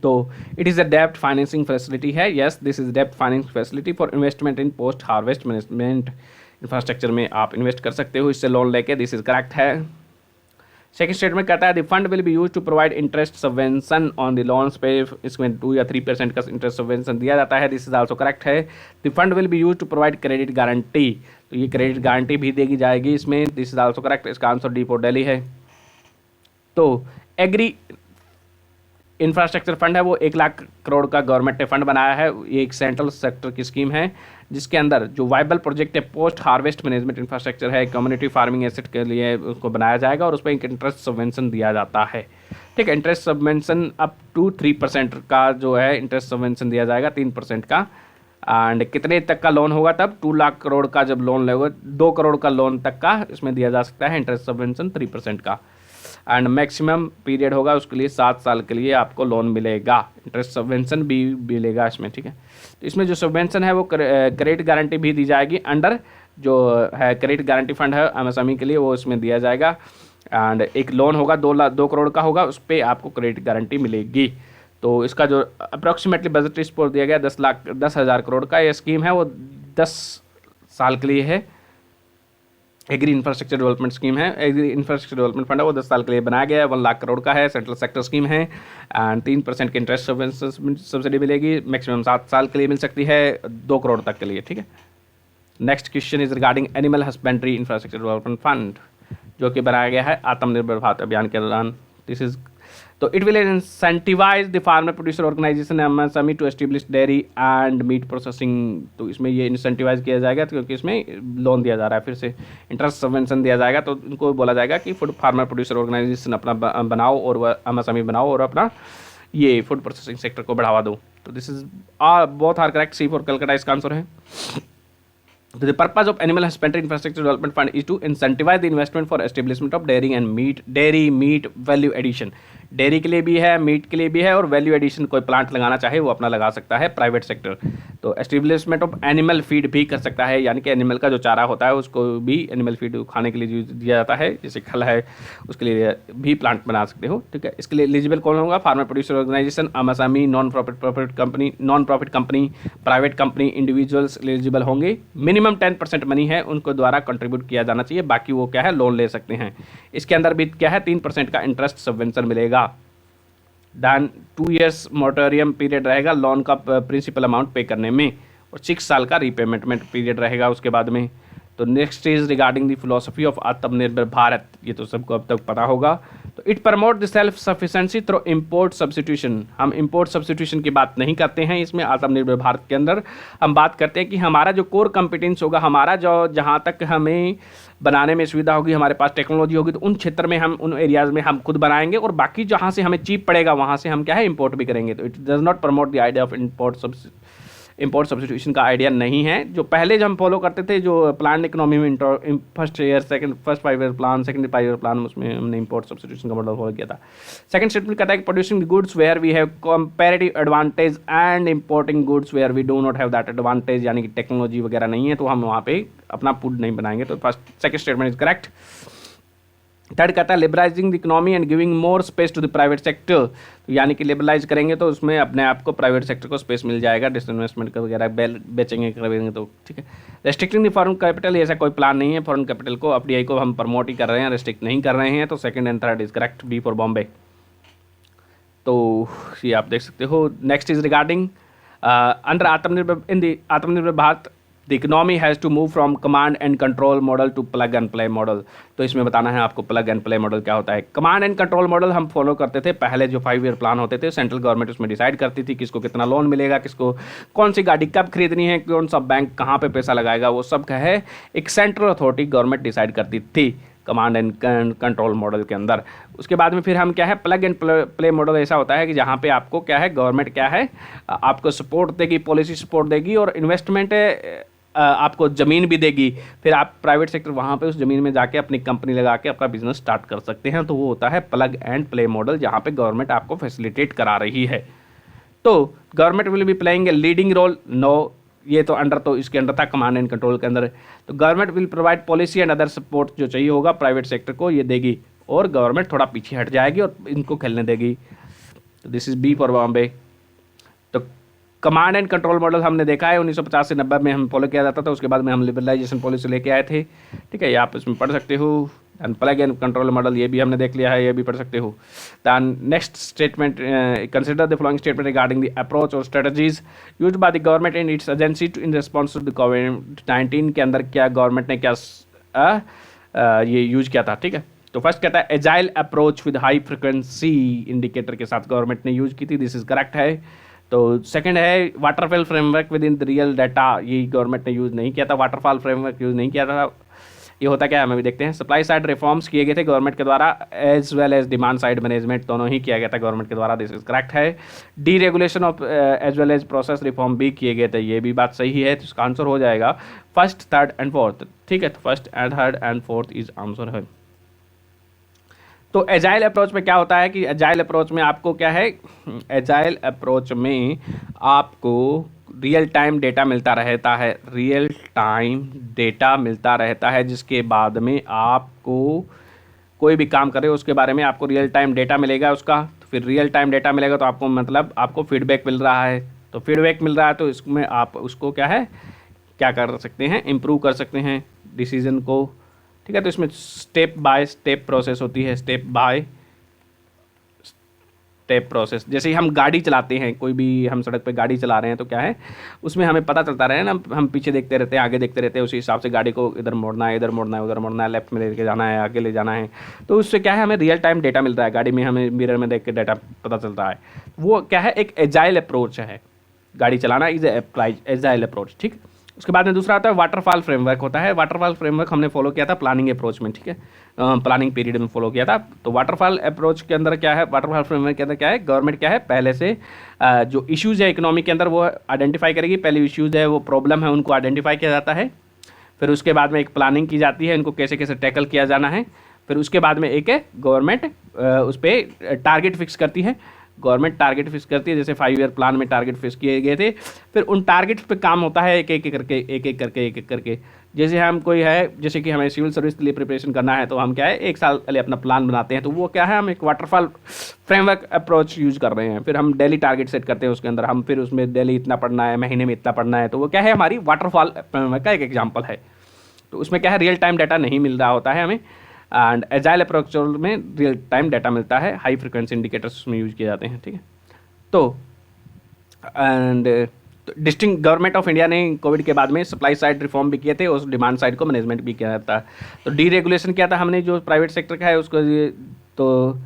तो इट इज़ अ डेब्ट फाइनेंसिंग फैसिलिटी है, यस दिस इज डेब्ट financing facility for investment in post harvest management infrastructure में आप इन्वेस्ट कर सकते हो इससे लोन लेके, दिस इज करेक्ट है। सेकंड स्टेटमेंट कहता है the fund will be use to provide interest subvention on the loans पे, इसमें 2 या 3% का इंटरेस्ट सबवेंशन दिया जाता है, दिस इज आल्सो करेक्ट है। The fund will be use to provide credit guarantee, तो ये क्रेडिट गारंटी भी देगी जाएगी इसमें, दिस इज आल्सो करेक्ट। इसका आंसर D फॉर दिल्ली है। तो एग्री इंफ्रास्ट्रक्चर फंड है वो 1 लाख करोड़ का गवर्नमेंट ने फंड बनाया है। ये एक सेंट्रल सेक्टर की स्कीम है जिसके अंदर जो वाइबल प्रोजेक्ट है पोस्ट हार्वेस्ट मैनेजमेंट इंफ्रास्ट्रक्चर है, कम्युनिटी फार्मिंग एसेट के लिए उसको बनाया जाएगा और उस पर एक इंटरेस्ट सबवेंशन दिया जाता है, ठीक है। इंटरेस्ट सबवेंशन अप टू 3% का जो है इंटरेस्ट सबवेंशन दिया जाएगा, 3% का एंड कितने तक का लोन होगा तब 2 लाख करोड़ का जब लोन लेगा 2 करोड़ का लोन तक का इसमें दिया जा सकता है इंटरेस्ट सबवेंशन 3% का। एंड मैक्सिमम पीरियड होगा उसके लिए 7 साल के लिए आपको लोन मिलेगा, इंटरेस्ट सबवेंशन भी मिलेगा इसमें, ठीक है। तो इसमें जो सबवेंशन है वो क्रेडिट गारंटी भी दी जाएगी अंडर जो है क्रेडिट गारंटी फंड है एमएसएमई के लिए, वो इसमें दिया जाएगा। एंड एक लोन होगा 2 करोड़ का होगा, उस पर आपको क्रेडिट गारंटी मिलेगी। तो इसका जो अप्रॉक्सीमेटली बजट सपोर्ट दिया गया 10,000 करोड़ का ये स्कीम है, वो 10 साल के लिए है। एग्री इंफ्रास्ट्रक्चर डेवलपमेंट स्कीम है, एग्री इंफ्रास्ट्रक्चर डेवलपमेंट फंड है, वो 10 साल के लिए बनाया गया है। 1 लाख करोड़ का है, सेंट्रल सेक्टर स्कीम है एंड 3% की इंटरेस्ट सब्सिडी मिलेगी, मैक्सिमम 7 साल के लिए मिल सकती है 2 करोड़ तक के लिए, ठीक है। Next question is regarding animal husbandry infrastructure development fund, जो कि बनाया गया है आत्मनिर्भर भारत अभियान के दौरान। दिस इज तो it will incentivize the farmer producer organization MSME to establish dairy and meat processing. तो इसमें ये इंसेंटिवाइज किया जाएगा क्योंकि इसमें लोन दिया जा रहा है, फिर से इंटरेस्ट सबवेंशन दिया जाएगा। तो इनको बोला जाएगा कि फूड फार्मर प्रोड्यूसर ऑर्गेनाइजेशन अपना बनाओ और वह एमएसएमई बनाओ और अपना ये फूड प्रोसेसिंग सेक्टर को बढ़ावा दो। तो this is both are correct, C for Calcutta इसका आंसर है। The purpose of Animal Husbandry Infrastructure Development Fund is to incentivize the investment for establishment of dairy meat value addition। Dairy के लिए भी है, मीट के लिए भी है, और वैल्यू एडिशन कोई प्लांट लगाना चाहे वो अपना लगा सकता है प्राइवेट सेक्टर। तो एस्टेब्लिशमेंट ऑफ एनिमल फीड भी कर सकता है, यानी कि एनिमल का जो चारा होता है उसको भी एनिमल फीड खाने के लिए दिया जाता है, जैसे खल है उसके लिए भी प्लांट बना सकते हो, ठीक है। इसके लिए एलिजिबल कौन होगा? Farmer producer organization, MSME, non profit company, private company, individuals eligible होंगे। मिनिमम 10% मनी है उनको द्वारा कंट्रीब्यूट किया जाना चाहिए, बाकी वो क्या है लोन ले सकते हैं। इसके अंदर भी क्या है 3% का इंटरेस्ट सबवेंशन मिलेगा। दैन 2 ईयर्स मोरेटोरियम पीरियड रहेगा लोन का प्रिंसिपल अमाउंट पे करने में, और 6 साल का रीपेमेंट पीरियड रहेगा उसके बाद में। तो next is regarding the philosophy of आत्मनिर्भर भारत, ये तो सबको अब तक पता होगा। तो it promote the self sufficiency through import substitution. हम इम्पोर्ट सब्सिट्यूशन की बात नहीं करते हैं इसमें, आत्मनिर्भर भारत के अंदर हम बात करते हैं कि हमारा जो कोर कंपिटेंस होगा, हमारा जो जहाँ तक हमें बनाने में सुविधा होगी, हमारे पास टेक्नोलॉजी होगी, तो उन क्षेत्र में हम उन एरियाज़ में हम खुद बनाएंगे, और बाकी जहाँ से हमें चीप पड़ेगा वहाँ से हम क्या है इंपोर्ट भी करेंगे। तो it does not promote the idea of import substitution का आइडिया नहीं है। जो पहले जब हम फॉलो करते थे जो प्लान इकोनॉमी में first 5 year plan, second 5 year plan, उसमें हमने इम्पोर्ट सब्सिट्यूशन का मॉडल फॉलो किया था। सेकंड स्टेटमेंट कहता है कि producing goods where we have comparative advantage and importing goods where we do not have that advantage, यानी कि टेक्नोलॉजी वगैरह नहीं है तो हम वहाँ पे अपना फूड नहीं बनाएंगे। तो second statement is correct. Third कहता है liberalising the economy and giving more space to the private sector. तो यानी कि लिबरलाइज करेंगे तो उसमें अपने आप को प्राइवेट सेक्टर को स्पेस मिल जाएगा, डिसइन्वेस्टमेंट का वगैरह बेचेंगे करेंगे तो ठीक है। रेस्ट्रिक्टिंग द फॉरेन कैपिटल, ऐसा कोई प्लान नहीं है फॉरेन कैपिटल को, एफडीआई को हम प्रमोट ही कर रहे हैं, रेस्ट्रिक्ट नहीं कर रहे हैं। तो second and third is correct, B for Bombay. तो ये आप देख सकते हो। Next is regarding under Atmanirbhar Bharat the economy has to move from command and control model to plug and play model. तो इसमें बताना है आपको प्लग एंड प्ले मॉडल क्या होता है। कमांड एंड कंट्रोल मॉडल हम फॉलो करते थे पहले, जो 5 ईयर प्लान होते थे, सेंट्रल गवर्नमेंट उसमें डिसाइड करती थी किसको कितना लोन मिलेगा, किसको कौन सी गाड़ी कब खरीदनी है, कौन सा बैंक कहाँ पे पैसा लगाएगा, वो सब क्या है एक सेंट्रल अथॉरिटी गवर्नमेंट डिसाइड करती थी कमांड एंड कंट्रोल मॉडल के अंदर। उसके बाद में फिर हम क्या है प्लग एंड प्ले मॉडल ऐसा होता है कि जहाँ पे आपको क्या है गवर्नमेंट क्या है आपको सपोर्ट देगी, पॉलिसी सपोर्ट देगी, और इन्वेस्टमेंट आपको ज़मीन भी देगी। फिर आप प्राइवेट सेक्टर वहाँ पे उस ज़मीन में जाके अपनी कंपनी लगा के अपना बिजनेस स्टार्ट कर सकते हैं। तो वो होता है प्लग एंड प्ले मॉडल, जहाँ पे गवर्नमेंट आपको फैसिलिटेट करा रही है। तो government will be playing a leading role, no ये तो अंडर, तो इसके अंडर था कमांड एंड कंट्रोल के अंदर। तो government will provide policy and other support, जो चाहिए होगा प्राइवेट सेक्टर को ये देगी, और गवर्नमेंट थोड़ा पीछे हट जाएगी और इनको खेलने देगी। तो this is B for Bombay. तो कमांड एंड कंट्रोल मॉडल हमने देखा है 1950 से 90 में हम फॉलो किया जाता था, उसके बाद में हम लिबरलाइजेशन पॉलिसी लेके आए थे, ठीक है, ये आप इसमें पढ़ सकते हो। And plug and control model ये भी हमने देख लिया है, ये भी पढ़ सकते हो। Then next statement, consider the following statement regarding the approach और strategies used by the government and its agency in response to the कोविड-19 के अंदर क्या गवर्नमेंट ने क्या ये यूज किया था, ठीक है। तो फर्स्ट कहता है agile approach with high frequency indicator के साथ गवर्नमेंट ने यूज की थी, दिस इज करेक्ट है। तो सेकंड है waterfall framework with in the real data, ये गवर्नमेंट ने यूज़ नहीं किया था, वाटरफॉल फ्रेमवर्क यूज़ नहीं किया था। ये होता क्या है हमें भी देखते हैं। सप्लाई साइड रिफॉर्म्स किए गए थे गवर्नमेंट के द्वारा, as well as demand side management दोनों ही किया गया था गवर्नमेंट के द्वारा, दिस इज करेक्ट है। Deregulation of as well as process reform भी किए गए थे, ये भी बात सही है, तो इसका आंसर हो जाएगा फर्स्ट थर्ड एंड फोर्थ, ठीक है। तो first and third and fourth is answer है। तो एजाइल अप्रोच में क्या होता है कि एजाइल अप्रोच में आपको क्या है, एजाइल अप्रोच में आपको रियल टाइम डेटा मिलता रहता है, रियल टाइम डेटा मिलता रहता है, जिसके बाद में आपको कोई भी काम करे उसके बारे में आपको रियल टाइम डेटा मिलेगा उसका। तो फिर रियल टाइम डेटा मिलेगा तो आपको मतलब आपको फीडबैक मिल रहा है, तो फीडबैक मिल रहा है तो इसमें आप उसको क्या है, क्या कर सकते हैं, इम्प्रूव कर सकते हैं डिसीजन को, ठीक है। तो इसमें स्टेप बाय स्टेप प्रोसेस होती है, स्टेप बाय स्टेप प्रोसेस। जैसे ही हम गाड़ी चलाते हैं, कोई भी हम सड़क पे गाड़ी चला रहे हैं तो क्या है, उसमें हमें पता चलता रहे ना, हम पीछे देखते रहते हैं, आगे देखते रहते हैं, उसी हिसाब से गाड़ी को इधर मोड़ना है, इधर मोड़ना है, उधर मोड़ना है, लेफ्ट में लेके जाना है, आगे ले जाना है। तो उससे क्या है, हमें रियल टाइम डेटा मिलता है, गाड़ी में हमें मिरर में देख के डेटा पता चलता है। वो क्या है, एक एजाइल अप्रोच है, गाड़ी चलाना इज एजाइल अप्रोच, ठीक। उसके बाद में दूसरा आता है वाटरफॉल फ्रेमवर्क होता है। वाटरफॉल फ्रेमवर्क हमने फॉलो किया था प्लानिंग अप्रोच में, ठीक है, प्लानिंग पीरियड में फॉलो किया था। तो वाटरफॉल अप्रोच के अंदर क्या है, वाटरफॉल फ्रेमवर्क के अंदर क्या है, गवर्नमेंट क्या है पहले से जो इश्यूज़ है इकोनॉमी के अंदर वो आइडेंटिफाई करेगी, पहले इश्यूज़ है वो प्रॉब्लम है उनको आइडेंटिफाई किया जाता है, फिर उसके बाद में एक प्लानिंग की जाती है इनको कैसे कैसे टैकल किया जाना है, फिर उसके बाद में एक गवर्नमेंट उस पर टारगेट फिक्स करती है, गवर्नमेंट टारगेट फिक्स करती है, जैसे 5 ईयर प्लान में टारगेट फिक्स किए गए थे, फिर उन टारगेट्स पे काम होता है एक एक करके एक एक करके एक एक करके। जैसे हम कोई है, जैसे कि हमें सिविल सर्विस के लिए प्रिपरेशन करना है तो हम क्या है 1 साल पहले अपना प्लान बनाते हैं, तो वो क्या है, हम एक वाटरफॉल फ्रेमवर्क अप्रोच यूज़ कर रहे हैं। फिर हम डेली टारगेट सेट करते हैं उसके अंदर, हम फिर उसमें डेली इतना पढ़ना है, महीने में इतना पढ़ना है, तो वो क्या है हमारी वाटरफॉल फ्रेमवर्क का एक एग्जाम्पल है। तो उसमें क्या है, रियल टाइम डाटा नहीं मिल रहा होता है हमें, एंड एजाइल अप्रोच में रियल टाइम डाटा मिलता है, हाई फ्रिक्वेंसी इंडिकेटर्स उसमें यूज किए जाते हैं, ठीक है। तो and distinct government of India ने कोविड के बाद में सप्लाई साइड रिफॉर्म भी किए थे, उस डिमांड साइड को मैनेजमेंट भी किया था। तो डीरेगुलेशन क्या था, हमने जो प्राइवेट सेक्टर का है उसको तो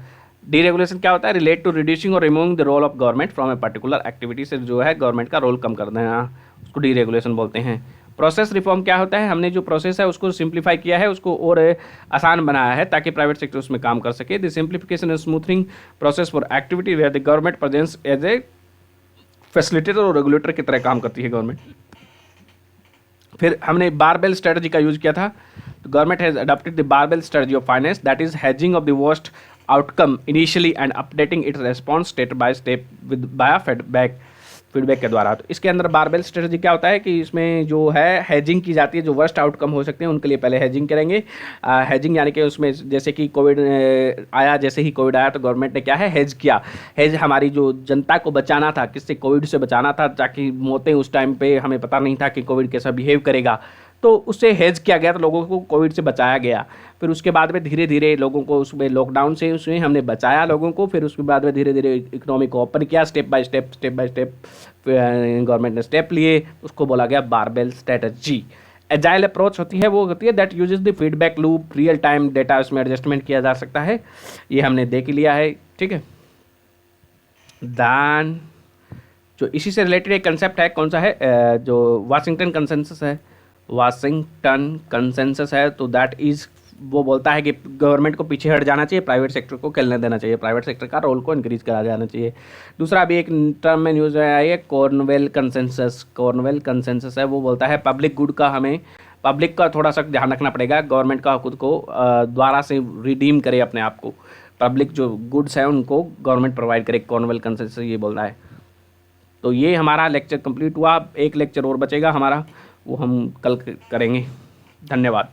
डीरेगुलेशन क्या होता है, रिलेट टू रिड्यूसिंग और removing the role of government from a particular activity, से जो है गवर्नमेंट का रोल कम कर देना, उसको डीरेगुलेशन बोलते हैं। प्रोसेस रिफॉर्म क्या होता है, हमने जो प्रोसेस है उसको सिंप्लीफाई किया है, उसको और आसान बनाया है ताकि प्राइवेट सेक्टर उसमें काम कर सके। The simplification and smoothing process for activity where the government presence as a facilitator और रेगुलेटर की तरह काम करती है गवर्नमेंट। फिर हमने बारबेल स्ट्रेटजी का यूज किया था, तो government has adopted the barbell strategy of finance, that is hedging of the worst outcome initially and updating its response step by step with by feedback के द्वारा। तो इसके अंदर बारबेल स्ट्रेटजी क्या होता है कि इसमें जो है हेजिंग की जाती है, जो वर्स्ट आउटकम हो सकते हैं उनके लिए पहले हेजिंग करेंगे। हेजिंग यानी कि उसमें जैसे कि कोविड आया, जैसे ही कोविड आया तो गवर्नमेंट ने क्या है हेज किया। हेज हमारी जो जनता को बचाना था, किससे, कोविड से बचाना था, ताकि मौतें उस टाइम पे हमें पता नहीं था कि कोविड कैसा बिहेव करेगा, तो उससे हेज किया गया, तो लोगों को कोविड से बचाया गया। फिर उसके बाद में धीरे धीरे लोगों को उसमें लॉकडाउन से उसमें हमने बचाया लोगों को, फिर उसके बाद में धीरे धीरे इकोनॉमी को ओपन किया, स्टेप बाय स्टेप गवर्नमेंट ने स्टेप लिए, उसको बोला गया बारबेल स्ट्रेटजी। एजाइल अप्रोच होती है, वो होती है that uses the feedback loop, real time data उसमें एडजस्टमेंट किया जा सकता है, ये हमने देख लिया है, ठीक है। दैन जो इसी से रिलेटेड एक कंसेप्ट है, कौन सा है, जो वाशिंगटन कंसेंसस है, वाशिंगटन कंसेंसस है, तो दैट इज वो बोलता है कि गवर्नमेंट को पीछे हट जाना चाहिए, प्राइवेट सेक्टर को खेलने देना चाहिए, प्राइवेट सेक्टर का रोल को इंक्रीज करा जाना चाहिए। दूसरा अभी एक टर्म में न्यूज़ में आई है, कॉर्नवेल कंसेंसस, कॉर्नवेल कंसेंसस है, वो बोलता है पब्लिक गुड का हमें, पब्लिक का थोड़ा सा ध्यान रखना पड़ेगा, गवर्नमेंट का खुद को द्वारा से रिडीम करे अपने आप को, पब्लिक जो गुड्स है उनको गवर्नमेंट प्रोवाइड करे, कॉर्नवेल कंसेंसस ये बोल रहा है। तो ये हमारा लेक्चर कंप्लीट हुआ, एक लेक्चर और बचेगा हमारा, वो हम कल करेंगे। धन्यवाद।